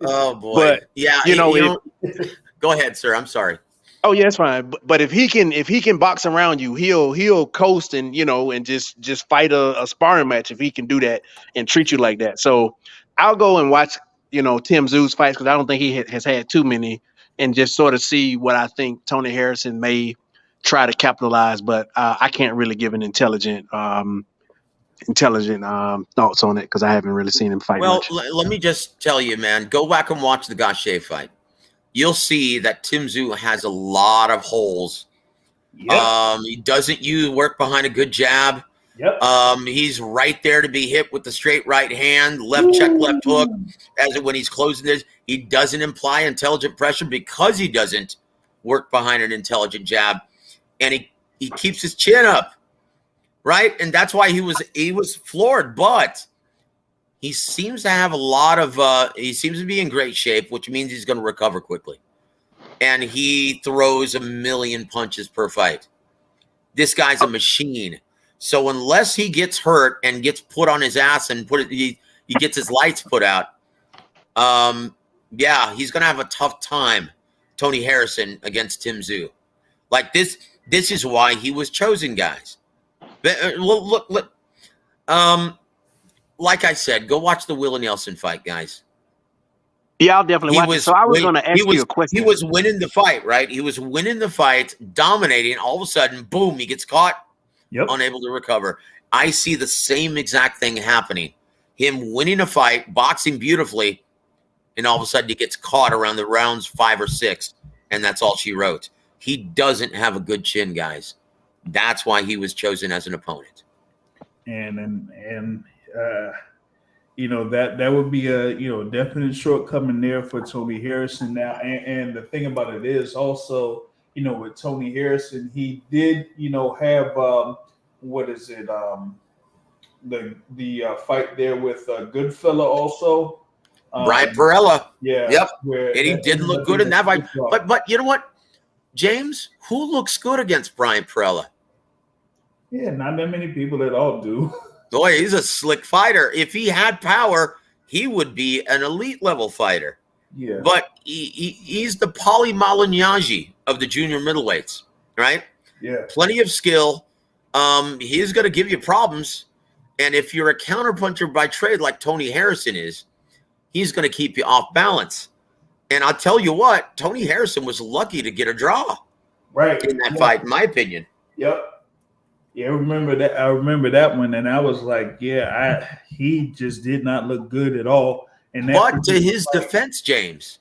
Speaker 2: Oh boy,
Speaker 3: But
Speaker 2: yeah.
Speaker 3: you know,
Speaker 2: Go ahead, sir. I'm sorry.
Speaker 3: oh yeah, it's fine. But if he can box around you, he'll coast and and just fight a sparring match if he can do that and treat you like that. So I'll go and watch Tim Tszયુ's fights because I don't think he has had too many, and just sort of see what I think Tony Harrison may try to capitalize. But I can't really give an intelligent thoughts on it because I haven't really seen him fight
Speaker 2: Well,
Speaker 3: much.
Speaker 2: let me just tell you, man. Go back and watch the Gausha fight. You'll see that Tim Tszyu has a lot of holes.
Speaker 1: Yep.
Speaker 2: He doesn't work behind a good jab.
Speaker 1: Yep.
Speaker 2: He's right there to be hit with the straight right hand, left check, left hook. When he's closing this, he doesn't imply intelligent pressure because he doesn't work behind an intelligent jab, and he keeps his chin up, right? And that's why he was floored. But he seems to have a lot of. He seems to be in great shape, which means he's going to recover quickly. And he throws 1,000,000 punches per fight. This guy's a machine. So unless he gets hurt and gets put on his ass and he gets his lights put out, yeah, he's gonna have a tough time, Tony Harrison against Tim Tszyu. Like this is why he was chosen, guys. Look. Like I said, go watch the Willie Nelson fight, guys.
Speaker 3: Yeah, I'll definitely watch it. So I was going to ask you a question.
Speaker 2: He was winning the fight, right? He was winning the fight, dominating. All of a sudden, boom, he gets caught, unable to recover. I see the same exact thing happening. Him winning a fight, boxing beautifully, and all of a sudden he gets caught around the rounds 5 or 6, and that's all she wrote. He doesn't have a good chin, guys. That's why he was chosen as an opponent.
Speaker 1: And that would be a definite shortcoming there for Tony Harrison now. And the thing about it is also, with Tony Harrison, he did have the fight there with Goodfella also.
Speaker 2: Brian Perella.
Speaker 1: Yeah.
Speaker 2: Yep. And he didn't look good in that fight. But you know what, James? Who looks good against Brian Perella?
Speaker 1: Yeah, not that many people at all do.
Speaker 2: Boy, he's a slick fighter. If he had power, he would be an elite level fighter.
Speaker 1: Yeah.
Speaker 2: But he's the Paulie Malignaggi of the junior middleweights, right?
Speaker 1: Yeah.
Speaker 2: Plenty of skill. He's going to give you problems. And if you're a counterpuncher by trade like Tony Harrison is, he's going to keep you off balance. And I'll tell you what, Tony Harrison was lucky to get a draw in that fight, in my opinion.
Speaker 1: Yep. Yeah, I remember that one, and I was like, he just did not look good at all.
Speaker 2: But to his defense, James,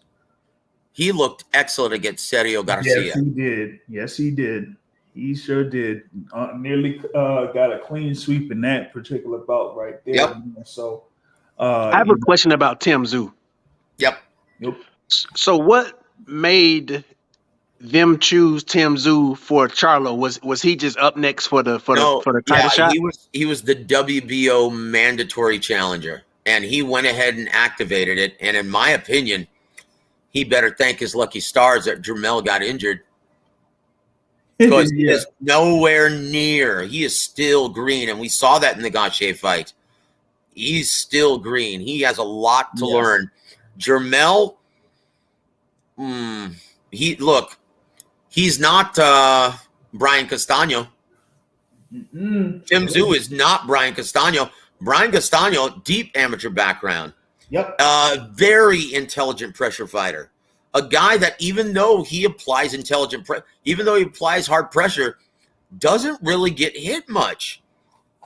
Speaker 2: he looked excellent against Sergio Garcia.
Speaker 1: Yes, he did. Yes, he did. He sure did. Nearly got a clean sweep in that particular bout right there.
Speaker 2: Yep.
Speaker 1: So,
Speaker 3: I have a question about Tim Tszyu.
Speaker 2: Yep.
Speaker 3: So, what made them choose Tim Tszyu for Charlo? Was he just up next for the title shot?
Speaker 2: He was the WBO mandatory challenger, and he went ahead and activated it. And in my opinion, he better thank his lucky stars that Jermell got injured, because he is nowhere near. He is still green, and we saw that in the Gausha fight. He's still green. He has a lot to learn. Jermell, he's not Brian Castano. Tim Tszyu is not Brian Castano. Brian Castano, deep amateur background.
Speaker 1: Yep.
Speaker 2: Very intelligent pressure fighter. A guy that even though he applies even though he applies hard pressure, doesn't really get hit much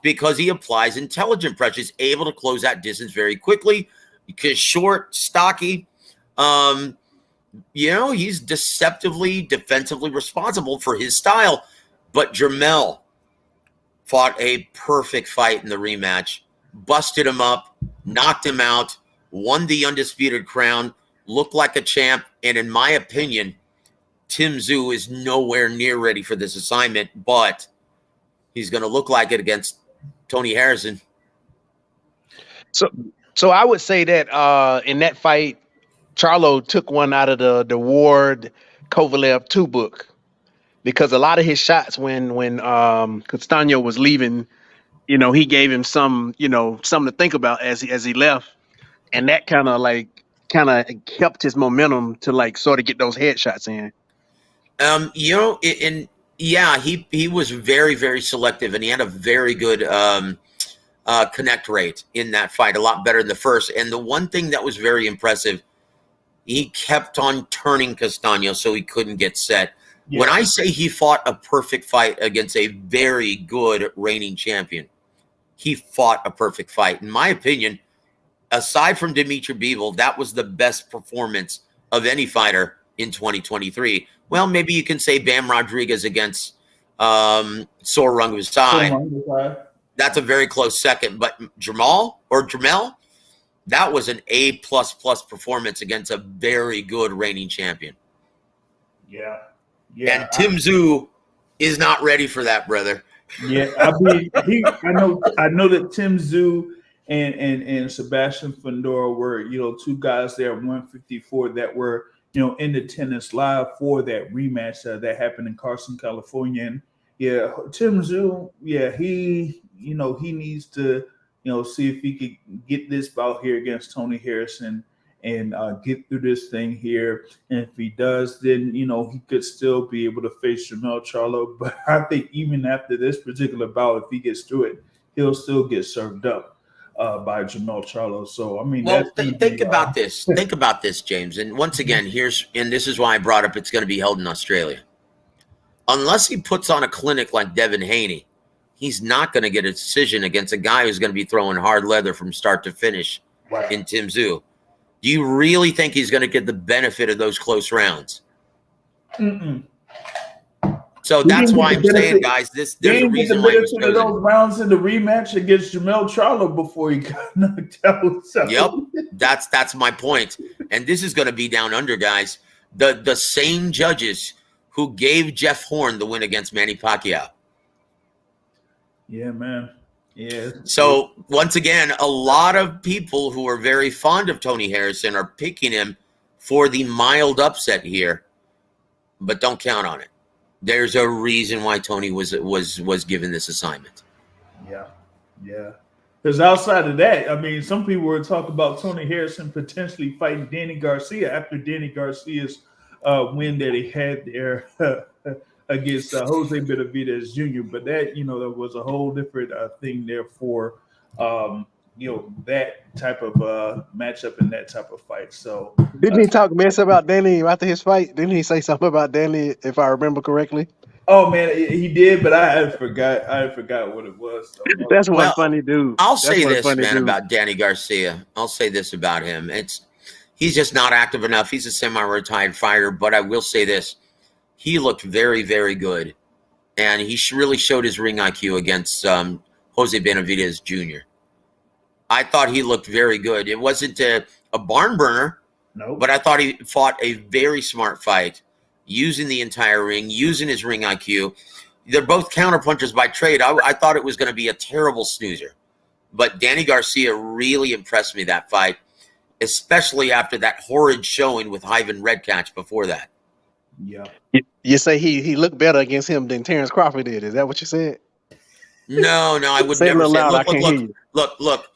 Speaker 2: because he applies intelligent pressure. He's able to close that distance very quickly because short, stocky. He's deceptively, defensively responsible for his style. But Jermell fought a perfect fight in the rematch, busted him up, knocked him out, won the undisputed crown, looked like a champ. And in my opinion, Tim Tszyu is nowhere near ready for this assignment, but he's going to look like it against Tony Harrison.
Speaker 3: So I would say that in that fight, Charlo took one out of the Ward Kovalev 2 book, because a lot of his shots when Castano was leaving, he gave him something to think about as he left, and that kind of kept his momentum to like sort of get those headshots in.
Speaker 2: Yeah, he was very, very selective, and he had a very good connect rate in that fight, a lot better than the first. And the one thing that was very impressive, he kept on turning Castano so he couldn't get set. Yeah. When I say he fought a perfect fight against a very good reigning champion, he fought a perfect fight. In my opinion, aside from Dimitri Bivol, that was the best performance of any fighter in 2023. Well, maybe you can say Bam Rodriguez against Sor Rungvisai. That's a very close second. But Jamel, that was an A++ performance against a very good reigning champion.
Speaker 1: Yeah.
Speaker 2: And Tim Tszyu is not ready for that, brother.
Speaker 1: Yeah, I mean, I know that Tim Tszyu and Sebastian Fundora were, two guys there at 154 that were, in the tennis live for that rematch that happened in Carson, California. And yeah, Tim Tszyu, he needs to, see if he could get this bout here against Tony Harrison and get through this thing here. And if he does, then, he could still be able to face Jermell Charlo. But I think even after this particular bout, if he gets through it, he'll still get served up by Jermell Charlo. So, I mean,
Speaker 2: think about this. Think about this, James. And once again, this is why I brought up it's going to be held in Australia. Unless he puts on a clinic like Devin Haney, he's not going to get a decision against a guy who's going to be throwing hard leather from start to finish in Tim Tszyu. Do you really think he's going to get the benefit of those close rounds?
Speaker 1: Mm-mm.
Speaker 2: So that's why I'm saying, guys, there's a reason why he was chosen.
Speaker 1: Those rounds in the rematch against Jermell Charlo before he got knocked out. So.
Speaker 2: Yep, that's my point. And this is going to be down under, guys. The same judges who gave Jeff Horn the win against Manny Pacquiao.
Speaker 1: Yeah, man. Yeah.
Speaker 2: So once again, a lot of people who are very fond of Tony Harrison are picking him for the mild upset here, but don't count on it. There's a reason why Tony was given this assignment.
Speaker 1: Yeah. Because outside of that, I mean, some people were talking about Tony Harrison potentially fighting Danny Garcia after Danny Garcia's win that he had there against Jose Benavidez Jr. But that, there was a whole different thing there for, that type of matchup and that type of fight. So
Speaker 3: didn't he talk mess about Danny after his fight? Didn't he say something about Danny, if I remember correctly?
Speaker 1: Oh man, he did, but I forgot what it was. So,
Speaker 3: that's one funny dude.
Speaker 2: I'll say this, man, about Danny Garcia. I'll say this about him. He's just not active enough. He's a semi-retired fighter, but I will say this. He looked very, very good, and he really showed his ring IQ against Jose Benavidez Jr. I thought he looked very good. It wasn't a barn burner, but I thought he fought a very smart fight, using the entire ring, using his ring IQ. They're both counterpunchers by trade. I thought it was going to be a terrible snoozer, but Danny Garcia really impressed me that fight, especially after that horrid showing with Ivan Redkach before that.
Speaker 1: Yeah.
Speaker 3: You say he looked better against him than Terrence Crawford did. Is that what you said?
Speaker 2: No, I would
Speaker 3: say
Speaker 2: never
Speaker 3: say.
Speaker 2: Look.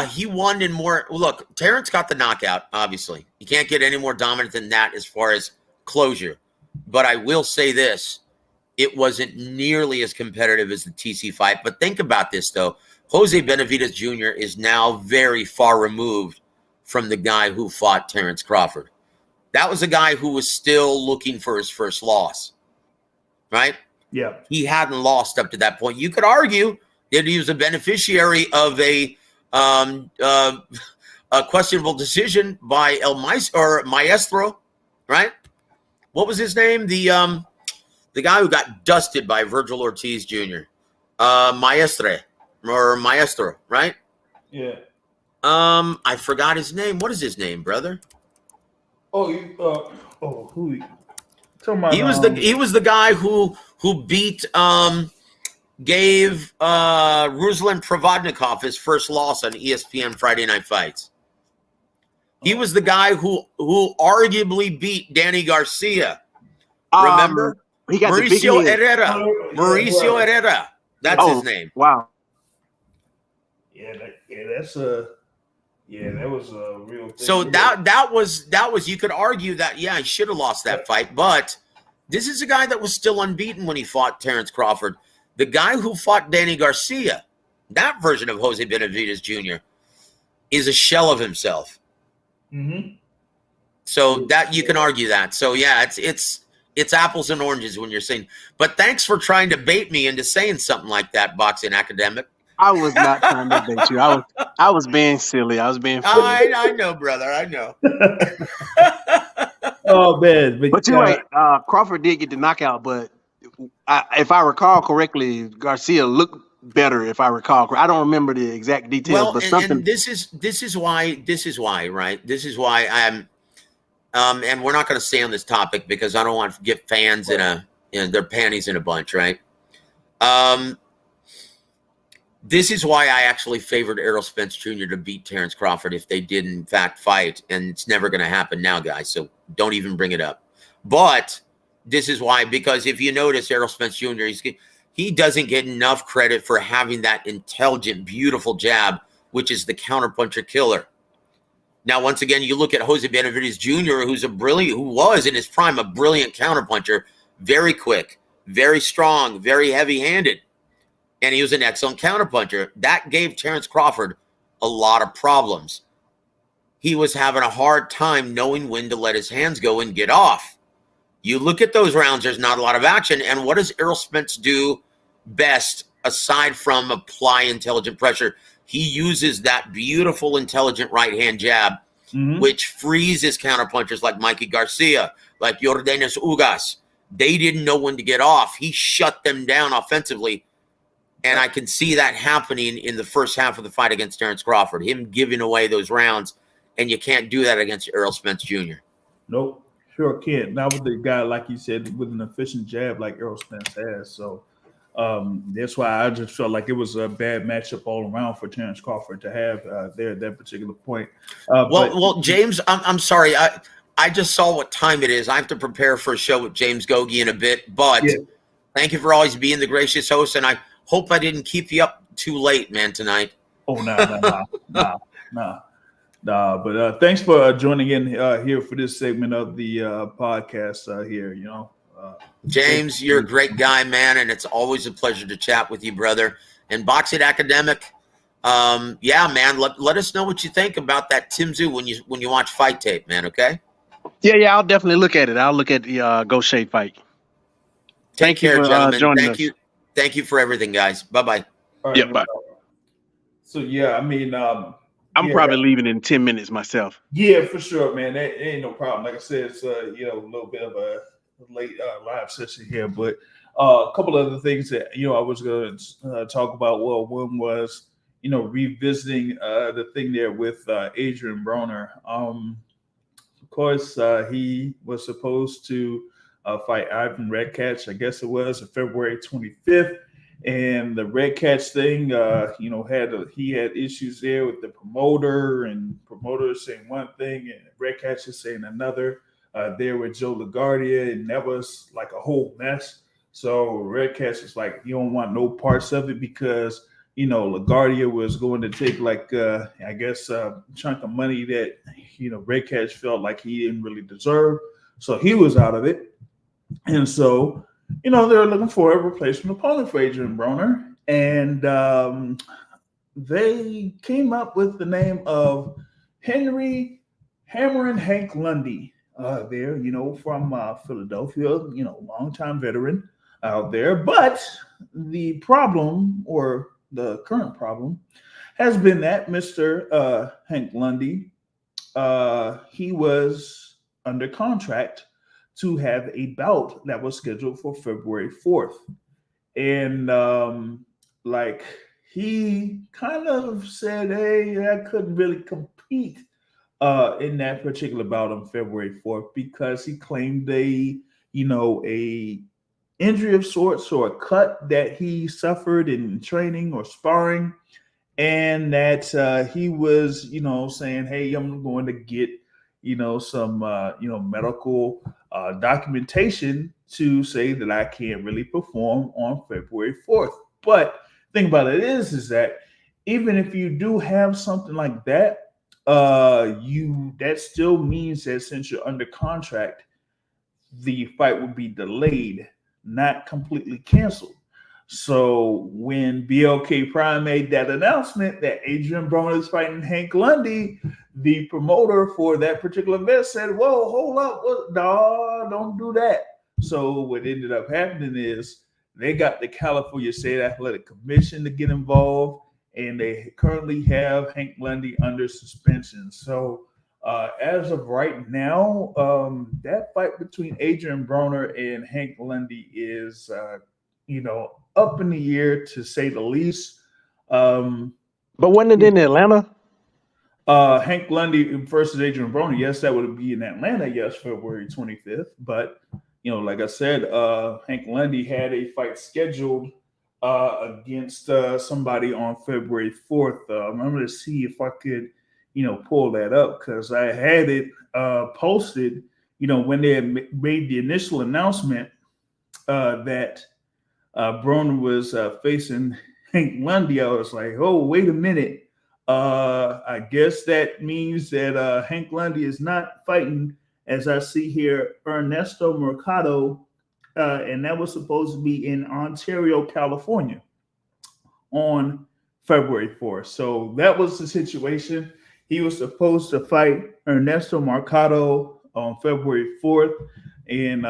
Speaker 2: He won in more. Look, Terrence got the knockout. Obviously, you can't get any more dominant than that as far as closure. But I will say this: it wasn't nearly as competitive as the TC fight. But think about this, though. Jose Benavidez Jr. is now very far removed from the guy who fought Terrence Crawford. That was a guy who was still looking for his first loss, right?
Speaker 1: Yeah.
Speaker 2: He hadn't lost up to that point. You could argue that he was a beneficiary of a questionable decision by Maestro, right? What was his name? The guy who got dusted by Virgil Ortiz Jr. Maestro, right?
Speaker 1: Yeah.
Speaker 2: I forgot his name. What is his name, brother?
Speaker 1: Who?
Speaker 2: He was the guy who beat gave Ruslan Provodnikov his first loss on ESPN Friday Night Fights. He was the guy who arguably beat Danny Garcia. Remember?
Speaker 3: He got
Speaker 2: Mauricio
Speaker 3: the big head.
Speaker 2: Herrera. Mauricio Herrera. That's his name.
Speaker 3: Wow.
Speaker 1: That was a real thing.
Speaker 2: So that was you could argue that he should have lost that fight, but this is a guy that was still unbeaten when he fought Terrence Crawford. The guy who fought Danny Garcia, that version of Jose Benavidez Jr., is a shell of himself.
Speaker 1: Mm-hmm.
Speaker 2: So that you can argue that. So yeah, it's apples and oranges when you're saying. But thanks for trying to bait me into saying something like that, boxing academic.
Speaker 3: I was not trying to bait you. I was being silly. I was being silly.
Speaker 2: I know, brother. I know.
Speaker 1: Oh man,
Speaker 3: but you're right. Crawford did get the knockout, but if I recall correctly, Garcia looked better. If I recall, I don't remember the exact details, but something.
Speaker 2: And this is why, right? This is why I'm. And we're not going to stay on this topic because I don't want to get fans in their panties in a bunch, right? This is why I actually favored Errol Spence Jr. to beat Terrence Crawford if they did in fact fight, and it's never going to happen now, guys. So don't even bring it up. But this is why, because if you notice, Errol Spence Jr. He doesn't get enough credit for having that intelligent, beautiful jab, which is the counterpuncher killer. Now, once again, you look at Jose Benavidez Jr., who was in his prime a brilliant counterpuncher, very quick, very strong, very heavy-handed. And he was an excellent counterpuncher. That gave Terrence Crawford a lot of problems. He was having a hard time knowing when to let his hands go and get off. You look at those rounds, there's not a lot of action. And what does Errol Spence do best aside from apply intelligent pressure? He uses that beautiful, intelligent right-hand jab, which frees his counterpunchers like Mikey Garcia, like Yordenis Ugas. They didn't know when to get off. He shut them down offensively. And I can see that happening in the first half of the fight against Terrence Crawford, him giving away those rounds. And you can't do that against Errol Spence Jr.
Speaker 1: Nope, sure can't. Not with the guy, like you said, with an efficient jab like Errol Spence has. So that's why I just felt like it was a bad matchup all around for Terrence Crawford to have there at that particular point.
Speaker 2: Well, James, I'm sorry. I just saw what time it is. I have to prepare for a show with James Gogi in a bit. But thank you for always being the gracious host. And I hope I didn't keep you up too late, man, tonight.
Speaker 1: Oh, no. But thanks for joining in here for this segment of the podcast here,
Speaker 2: James, you're a great guy, man, and it's always a pleasure to chat with you, brother. And Boxing Academic, man, let us know what you think about that Tim Tszyu when you watch fight tape, man, okay?
Speaker 3: Yeah, I'll definitely look at it. I'll look at the Gaucher fight.
Speaker 2: Take care, gentlemen.
Speaker 3: Thank you.
Speaker 2: Thank you for everything, guys. Bye-bye.
Speaker 1: Right,
Speaker 3: yeah, bye.
Speaker 1: So, yeah, I mean,
Speaker 3: I'm probably leaving in 10 minutes myself.
Speaker 1: Yeah, for sure, man. That ain't no problem. Like I said, it's a little bit of a late live session here, but a couple other things that I was going to talk about. Well, one was revisiting the thing there with Adrian Broner. Of course, he was supposed to fight Ivan Redkach. I guess it was February 25th. And the Red Catch thing, he had issues there with the promoter, and promoters saying one thing and Red Catch is saying another. There with Joe LaGuardia, and that was like a whole mess. So Red Catch was like, you don't want no parts of it because LaGuardia was going to take a chunk of money that Red Catch felt like he didn't really deserve. So he was out of it, and so. They're looking for a replacement opponent for Adrian Broner, and they came up with the name of Henry Hammerin' Hank Lundy there, from Philadelphia, longtime veteran out there. But the problem, or the current problem, has been that Mr. Hank Lundy, he was under contract to have a bout that was scheduled for February 4th. And he kind of said, hey, I couldn't really compete in that particular bout on February 4th because he claimed a injury of sorts or a cut that he suffered in training or sparring, and that he was, saying, "Hey, I'm going to get, some, medical documentation to say that I can't really perform on February 4th." But the thing about it is that even if you do have something like that, that still means that since you're under contract, the fight would be delayed, not completely canceled. So when BLK Prime made that announcement that Adrian Broner is fighting Hank Lundy, the promoter for that particular event said, "Whoa, hold up, no, don't do that." So what ended up happening is they got the California State Athletic Commission to get involved, and they currently have Hank Lundy under suspension. So as of right now, that fight between Adrian Broner and Hank Lundy is, up in the air to say the least.
Speaker 3: But wasn't it in Atlanta?
Speaker 1: Hank Lundy versus Adrian Broner, yes, that would be in Atlanta, yes, February 25th. But, like I said, Hank Lundy had a fight scheduled against somebody on February 4th. I'm going to see if I could, pull that up, because I had it posted, when they had made the initial announcement that Broner was facing Hank Lundy. I was like, "Oh, wait a minute. I guess that means that Hank Lundy is not fighting," as I see here, Ernesto Mercado, and that was supposed to be in Ontario, California on February 4th. So that was the situation. He was supposed to fight Ernesto Mercado on February 4th. And,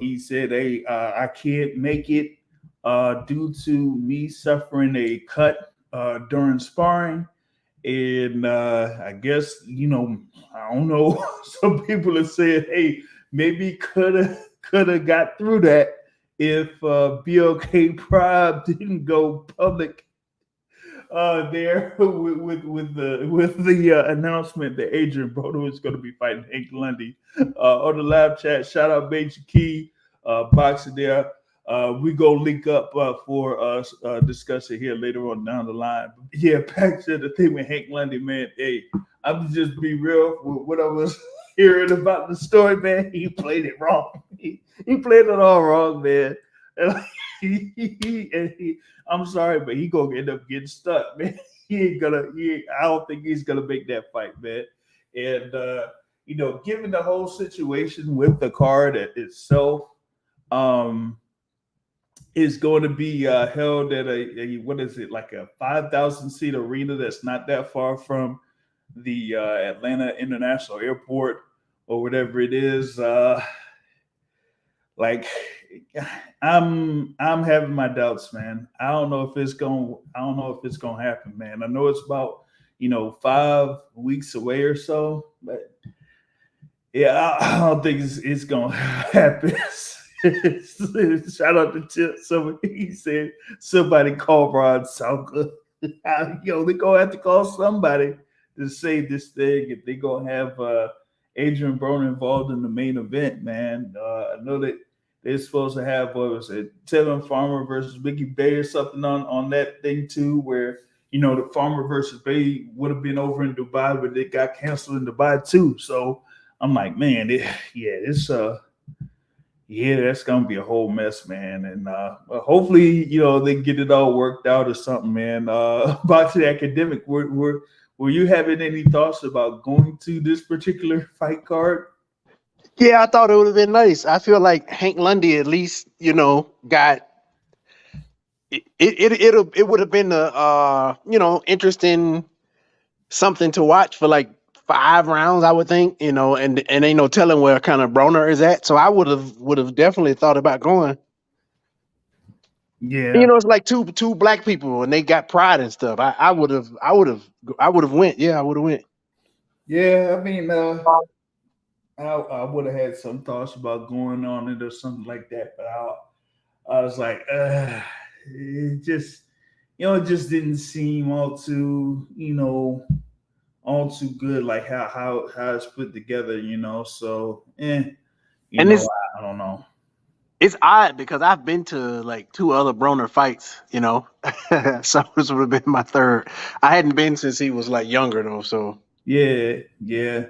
Speaker 1: he said, "Hey, I can't make it due to me suffering a cut during sparring." And I guess, I don't know. Some people have said, "Hey, maybe could have got through that if BLK Prime didn't go public there with the announcement that Adrian Broner is going to be fighting Hank Lundy." On the live chat, shout out Major Key, boxing there. We go link up for us discussion here later on down the line. Yeah, back to the thing with Hank Lundy, man. Hey, I'm just be real with what I was hearing about the story, man. He played it wrong. He played it all wrong, man. I'm sorry, but he gonna end up getting stuck, man. I don't think he's gonna make that fight, man. And given the whole situation with the card itself, is going to be held at a what is it, like a 5,000 seat arena that's not that far from the Atlanta International Airport or whatever it is. Like, I'm having my doubts, man. I don't know if it's gonna happen, man. I know it's about 5 weeks away or so, but yeah, I don't think it's gonna happen. Shout out to somebody. He said somebody call Ron Salka. They're gonna have to call somebody to say this thing if they're gonna have Adrian Broner involved in the main event, man. I know that they're supposed to have, what was it, Tevin Farmer versus Mickey Bay or something on that thing too, where the Farmer versus Bay would have been over in Dubai, but it got canceled in Dubai too. So I'm like, man, that's gonna be a whole mess, man. And hopefully, they get it all worked out or something, man. About the academic, were you having any thoughts about going to this particular fight card?
Speaker 3: Yeah, I thought it would have been nice. I feel like Hank Lundy at least, got it. It would have been a interesting something to watch for like 5 rounds, I would think. And ain't no telling where kind of Broner is at. So I would have definitely thought about going.
Speaker 1: Yeah,
Speaker 3: It's like two black people and they got pride and stuff. I would have went. Yeah, I would have went.
Speaker 1: Yeah, I mean, I would have had some thoughts about going on it or something like that, but I was like, it just, it just didn't seem all too good, like how it's put together, So,
Speaker 3: And it's
Speaker 1: I don't know.
Speaker 3: It's odd because I've been to like 2 other Broner fights, so this would have been my third. I hadn't been since he was like younger though, so
Speaker 1: Yeah.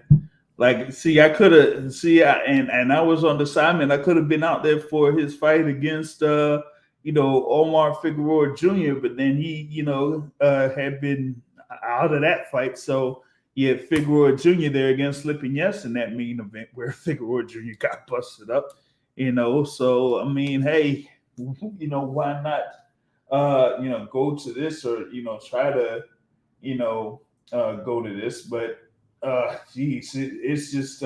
Speaker 1: Like, see, I could have and I was on the assignment. I could have been out there for his fight against Omar Figueroa Jr., but then he, had been out of that fight. So yeah, Figueroa Jr. there against Slipping Yes in that main event where Figueroa Jr. got busted up. So I mean, hey, why not go to this or try to go to this, but geez, it's just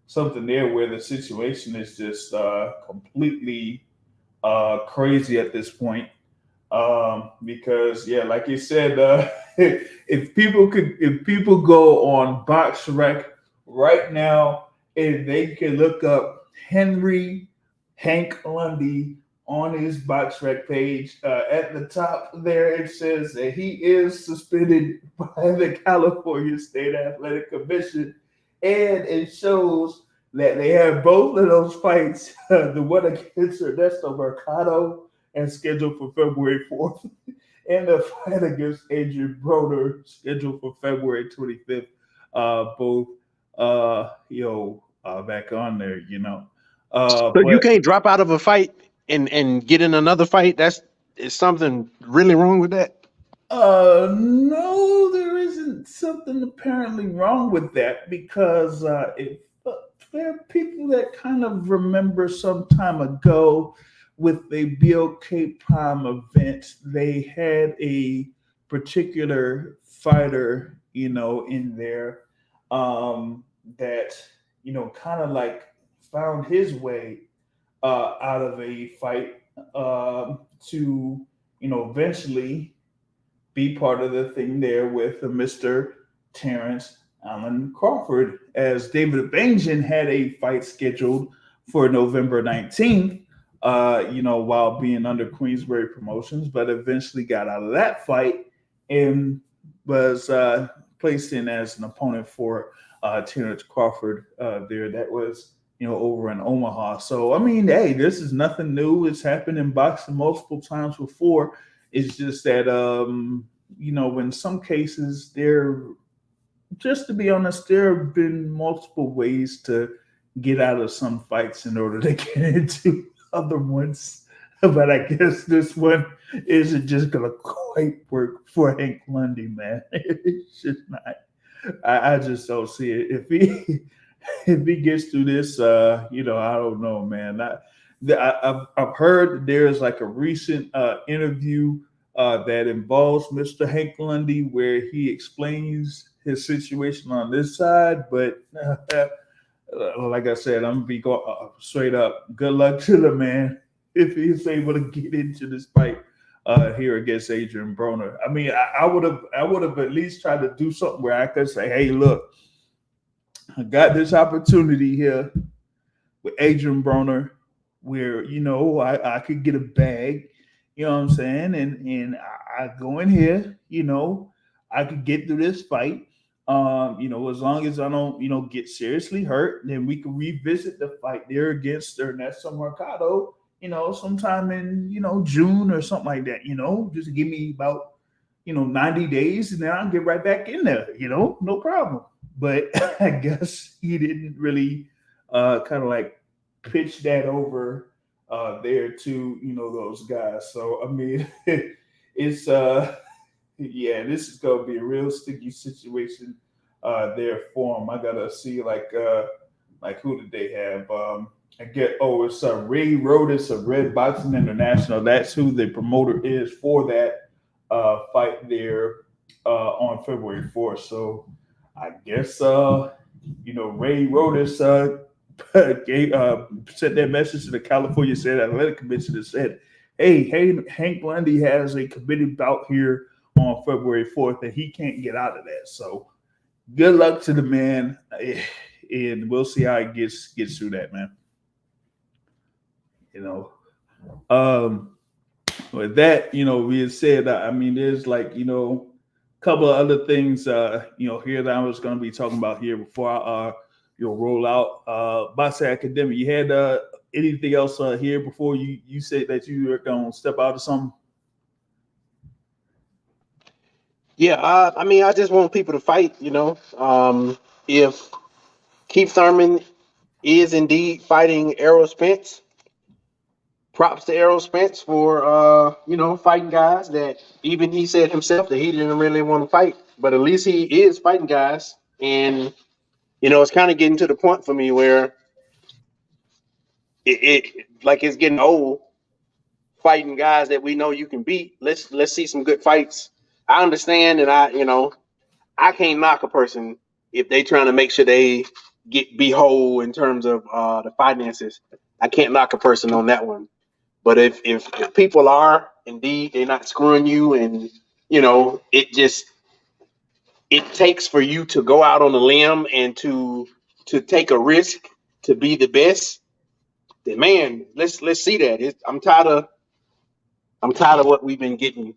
Speaker 1: something there where the situation is just completely crazy at this point. Because yeah, like you said, if people go on BoxRec right now and they can look up Hank Lundy on his BoxRec page, at the top there it says that he is suspended by the California State Athletic Commission, and it shows that they have both of those fights, the one against Ernesto Mercado and scheduled for February 4th, and the fight against Adrian Broner scheduled for February 25th. Both back on there,
Speaker 3: so you can't drop out of a fight and get in another fight. Is something really wrong with that?
Speaker 1: No, there isn't something apparently wrong with that, because there are people that kind of remember some time ago with the BOK Prime event, they had a particular fighter, in there, that, kind of like found his way out of a fight to, eventually be part of the thing there with Mr. Terrence Allen Crawford, as David Benjamin had a fight scheduled for November 19th, while being under Queensberry Promotions, but eventually got out of that fight and was placed in as an opponent for Terrence Crawford there. That was, over in Omaha. So, I mean, hey, this is nothing new. It's happened in boxing multiple times before. It's just that, in some cases, just to be honest, there have been multiple ways to get out of some fights in order to get into other ones. But I guess this one isn't just going to quite work for Hank Lundy, man. It's just not. I just don't see it. If he gets through this, I don't know, man. I've heard there's like a recent interview that involves Mr. Hank Lundy where he explains his situation on this side, but like I said, I'm gonna be going straight up. Good luck to the man if he's able to get into this fight here against Adrian Broner. I mean, I would have at least tried to do something where I could say, hey, look, I got this opportunity here with Adrian Broner where, I could get a bag, you know what I'm saying? And I go in here, I could get through this fight. As long as I don't, get seriously hurt, then we can revisit the fight there against Ernesto Mercado, sometime in, June or something like that, just give me about, 90 days and then I'll get right back in there, no problem. But I guess he didn't really kind of like pitch that over there to, those guys. So, I mean, it's, this is going to be a real sticky situation there for him. I got to see like who did they have? It's Ray Rodas of Red Boxing International. That's who the promoter is for that fight there on February 4th. So I guess, Ray Rodas sent that message to the California State Athletic Commission and said, hey, Hank Lundy has a committed bout here on February 4th and he can't get out of that. So good luck to the man, and we'll see how he gets through that, man. With that, being said, I mean, there's like, a couple of other things, here that I was going to be talking about here before I, roll out. Boxing Academy, you had anything else here before you say that you are gonna step out of something?
Speaker 3: Yeah, I mean, I just want people to fight. If Keith Thurman is indeed fighting Errol Spence, props to Errol Spence for fighting guys that even he said himself that he didn't really want to fight, but at least he is fighting guys. And it's kind of getting to the point for me where it like it's getting old fighting guys that we know you can beat. Let's see some good fights. I understand, and I can't knock a person if they trying to make sure they be whole in terms of the finances. I can't knock a person on that one. But if people are indeed they're not screwing you, and it takes for you to go out on a limb and to take a risk to be the best, then man, let's see that. I'm tired of what we've been getting.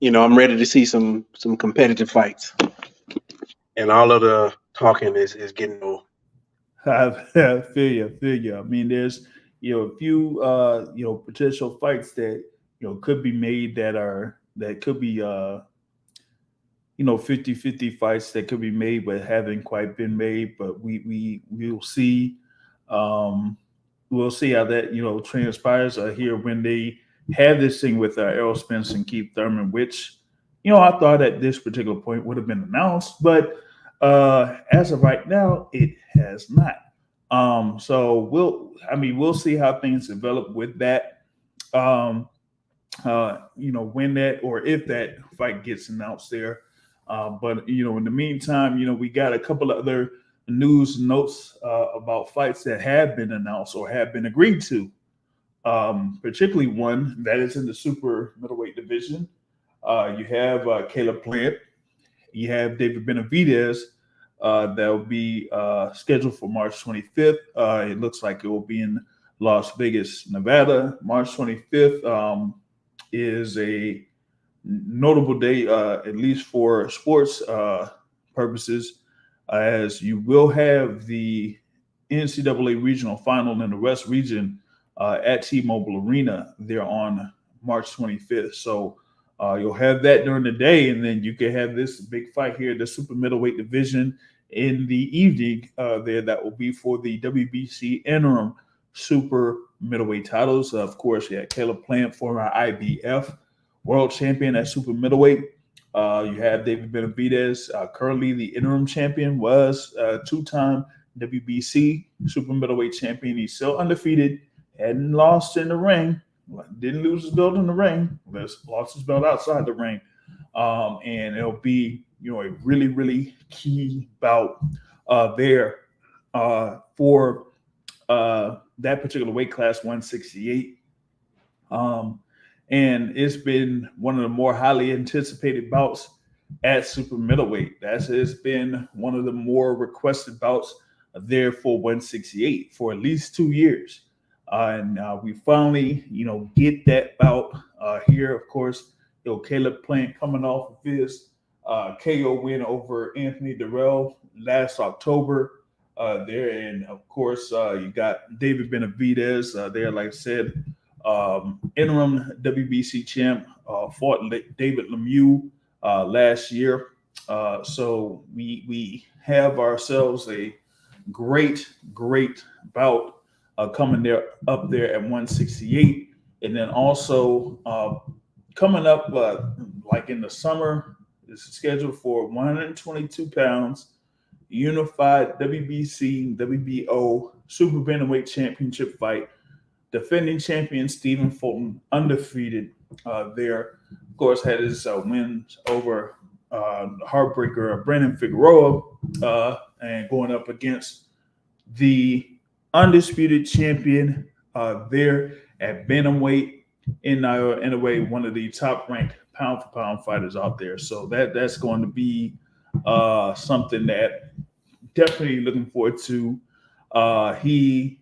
Speaker 3: I'm ready to see some competitive fights. And all of the talking is getting old.
Speaker 1: I feel you. I mean, there's a few potential fights that could be made that could be 50-50 fights that could be made but haven't quite been made. But we'll see. We'll see how that transpires here when they have this thing with Errol Spence and Keith Thurman, which I thought at this particular point would have been announced, but as of right now, it has not. So we'll see how things develop with that. When that or if that fight gets announced there. But in the meantime, we got a couple of other news notes about fights that have been announced or have been agreed to. Particularly one that is in the super middleweight division. You have Caleb Plant. You have David Benavidez. That will be scheduled for March 25th. It looks like it will be in Las Vegas, Nevada. March 25th is a notable day, at least for sports purposes, as you will have the NCAA regional final in the West region at T-Mobile Arena there on March 25th. So you'll have that during the day, and then you can have this big fight here, the super middleweight division, in the evening there. That will be for the WBC interim super middleweight titles. Of course, you had Caleb Plant, former IBF world champion at super middleweight. You have David Benavidez, currently the interim champion, was two-time WBC super middleweight champion. He's still undefeated, hadn't lost in the ring, didn't lose his belt in the ring, lost his belt outside the ring. And it'll be, a really, really key bout there for that particular weight class, 168. And it's been one of the more highly anticipated bouts at super middleweight. It's been one of the more requested bouts there for 168 for at least 2 years. And we finally, get that bout here. Of course, Caleb Plant coming off of his KO win over Anthony Durrell last October there. And of course, you got David Benavidez there, like I said, interim WBC champ, fought David Lemieux last year. So we have ourselves a great bout coming up there at 168. And then also coming up like in the summer, is scheduled for 122 pounds, unified WBC, WBO super bantamweight championship fight. Defending champion Stephen Fulton, undefeated there. Of course, had his wins over heartbreaker Brandon Figueroa and going up against the undisputed champion there at bantamweight in Naoya Inoue, one of the top-ranked pound-for-pound fighters out there. So that's going to be something that definitely looking forward to. He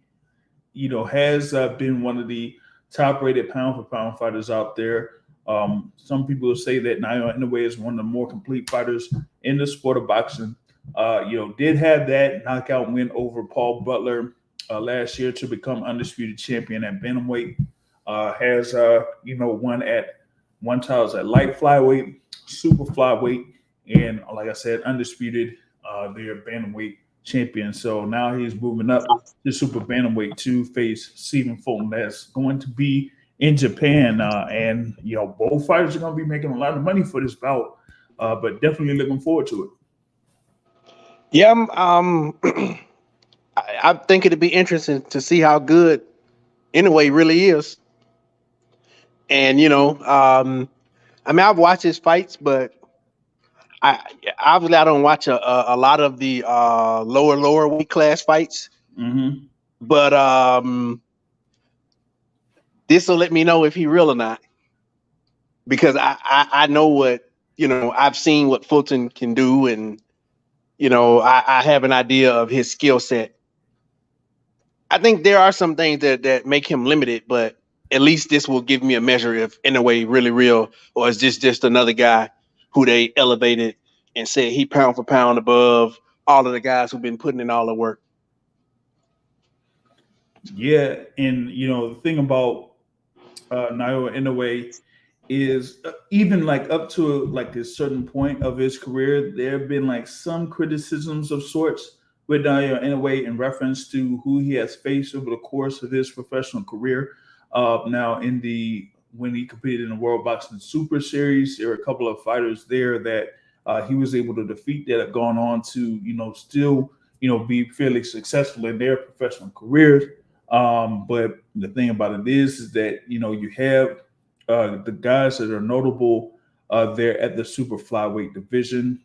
Speaker 1: has been one of the top-rated pound-for-pound fighters out there. Some people will say that Naoya Inoue is one of the more complete fighters in the sport of boxing. Did have that knockout win over Paul Butler last year to become undisputed champion at bantamweight. Has won at one titles at light flyweight, super flyweight, and like I said, undisputed. Their bantamweight champion. So now he's moving up to super bantamweight to face Stephen Fulton. That's going to be in Japan, and both fighters are going to be making a lot of money for this bout. But definitely looking forward to it.
Speaker 3: Yeah, I think it'd be interesting to see how good Inoue really is. And I've watched his fights, but I don't watch a lot of the lower weight class fights.
Speaker 1: Mm-hmm.
Speaker 3: But this will let me know if he real or not, because I know what I've seen what Fulton can do, and I have an idea of his skill set. I think there are some things that make him limited, but at least this will give me a measure if Inoue really real, or is this just another guy who they elevated and said he pound for pound above all of the guys who've been putting in all the work.
Speaker 1: Yeah, and the thing about Naoya Inoue is even like up to like a certain point of his career, there have been like some criticisms of sorts with Naoya Inoue in reference to who he has faced over the course of his professional career. Now, when he competed in the World Boxing Super Series, there were a couple of fighters there that he was able to defeat that have gone on to still be fairly successful in their professional careers. But the thing about it is that you have the guys that are notable there at the super flyweight division,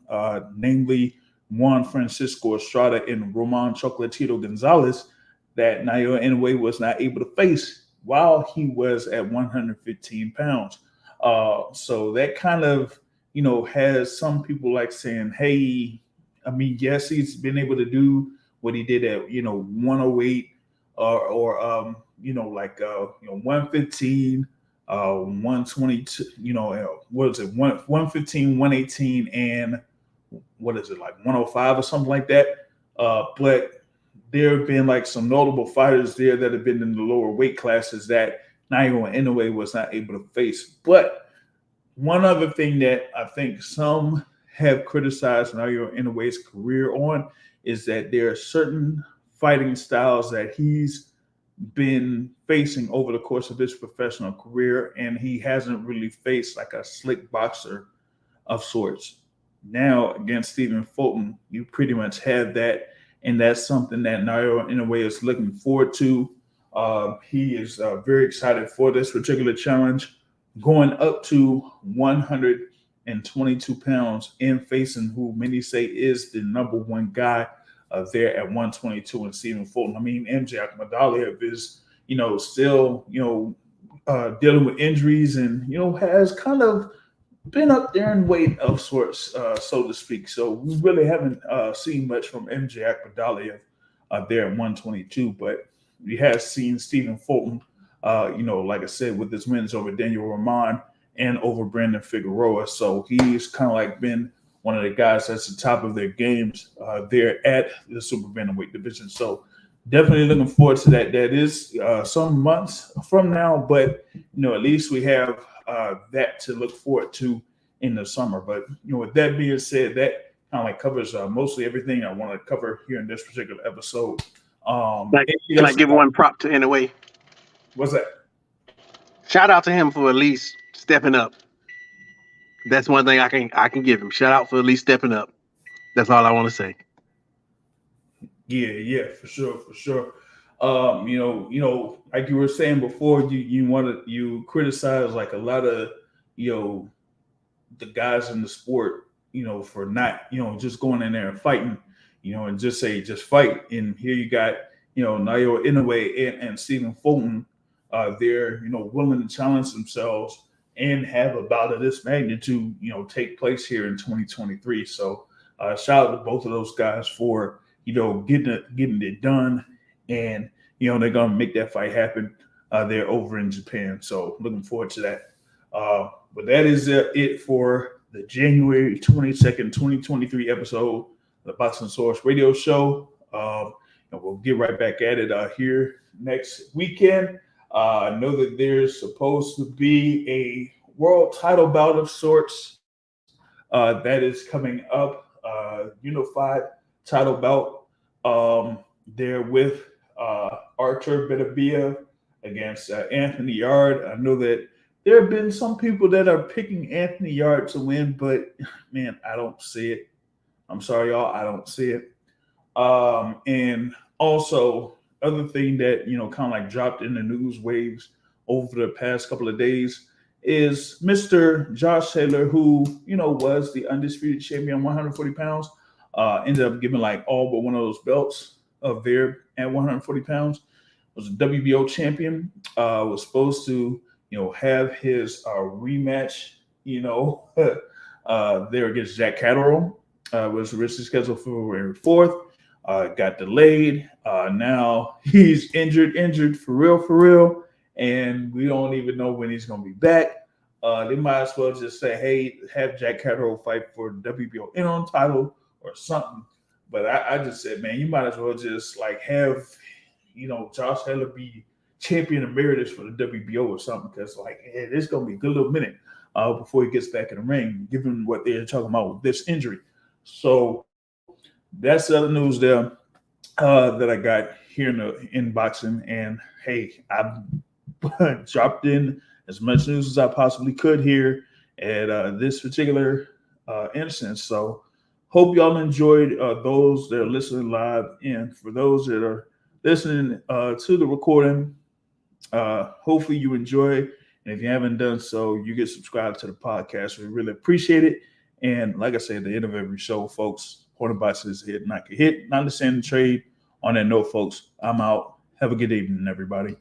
Speaker 1: namely Juan Francisco Estrada and Roman Chocolatito Gonzalez, that Naoya Inoue was not able to face while he was at 115 pounds. So that kind of has some people like saying, hey, I mean, yes, he's been able to do what he did at 108 or 115. 122, what is it? 115, 118, and what is it, like 105 or something like that? But there have been like some notable fighters there that have been in the lower weight classes that Naoya Inoue was not able to face. But one other thing that I think some have criticized Naoya Inoue's career on is that there are certain fighting styles that he's been facing over the course of his professional career, and he hasn't really faced like a slick boxer of sorts. Now against Stephen Fulton, you pretty much have that, and that's something that Naoya Inoue is looking forward to. He is very excited for this particular challenge, going up to 122 pounds and facing who many say is the number one guy there at 122 and Stephen Fulton. I mean, MJ Akhmadaliev is, still, dealing with injuries and, has kind of been up there in weight of sorts, so to speak. So we really haven't seen much from MJ Akhmadaliev there at 122, but we have seen Stephen Fulton, like I said, with his wins over Daniel Roman and over Brandon Figueroa. So he's kind of like been one of the guys that's the top of their games there at the super bantamweight division. So definitely looking forward to that. That is some months from now, but at least we have that to look forward to in the summer. But with that being said, that kind of like covers mostly everything I want to cover here in this particular episode.
Speaker 3: Can I give one prop to Inoue?
Speaker 1: What's that?
Speaker 3: Shout out to him for at least stepping up. That's one thing I can give him. Shout out for at least stepping up. That's all I want to say.
Speaker 1: Yeah, for sure. Like you were saying before, you criticize like a lot of the guys in the sport, for not just going in there and fighting, and just fight. And here you got Naoya Inoue and Stephen Fulton, they're willing to challenge themselves and have a bout of this magnitude, take place here in 2023. So shout out to both of those guys for, getting it done. And, they're going to make that fight happen there over in Japan. So looking forward to that. But that is it for the January 22nd, 2023 episode of the Boxing Source Radio Show. and we'll get right back at it here next weekend. I know that there's supposed to be a world title bout of sorts that is coming up, unified title bout there with Artur Benavidez against Anthony Yard. I know that there have been some people that are picking Anthony Yard to win, but man, I don't see it. I'm sorry, y'all, I don't see it. And also, other thing that kind of like dropped in the news waves over the past couple of days is Mr. Josh Taylor, who was the undisputed champion, 140 pounds. Ended up giving like all but one of those belts there at 140 pounds. Was a WBO champion. Was supposed to have his rematch there against Jack Catterall. Was originally scheduled for February 4th. Got delayed. Now he's injured for real. And we don't even know when he's going to be back. They might as well just say, hey, have Jack Catterall fight for the WBO interim title or something. But I just said, man, you might as well just like have, Josh Taylor be champion emeritus for the WBO or something, because it's going to be a good little minute before he gets back in the ring, given what they're talking about with this injury. So that's the other news there that I got here in boxing. And hey, I've dropped in as much news as I possibly could here at this particular instance. So hope y'all enjoyed those that are listening live, and for those that are listening to the recording, hopefully you enjoy. And if you haven't done so, you get subscribed to the podcast. We really appreciate it. And like I said, at the end of every show, folks, Corner Boxing is hit, not get hit, not understand the trade. On that note, folks, I'm out. Have a good evening, everybody.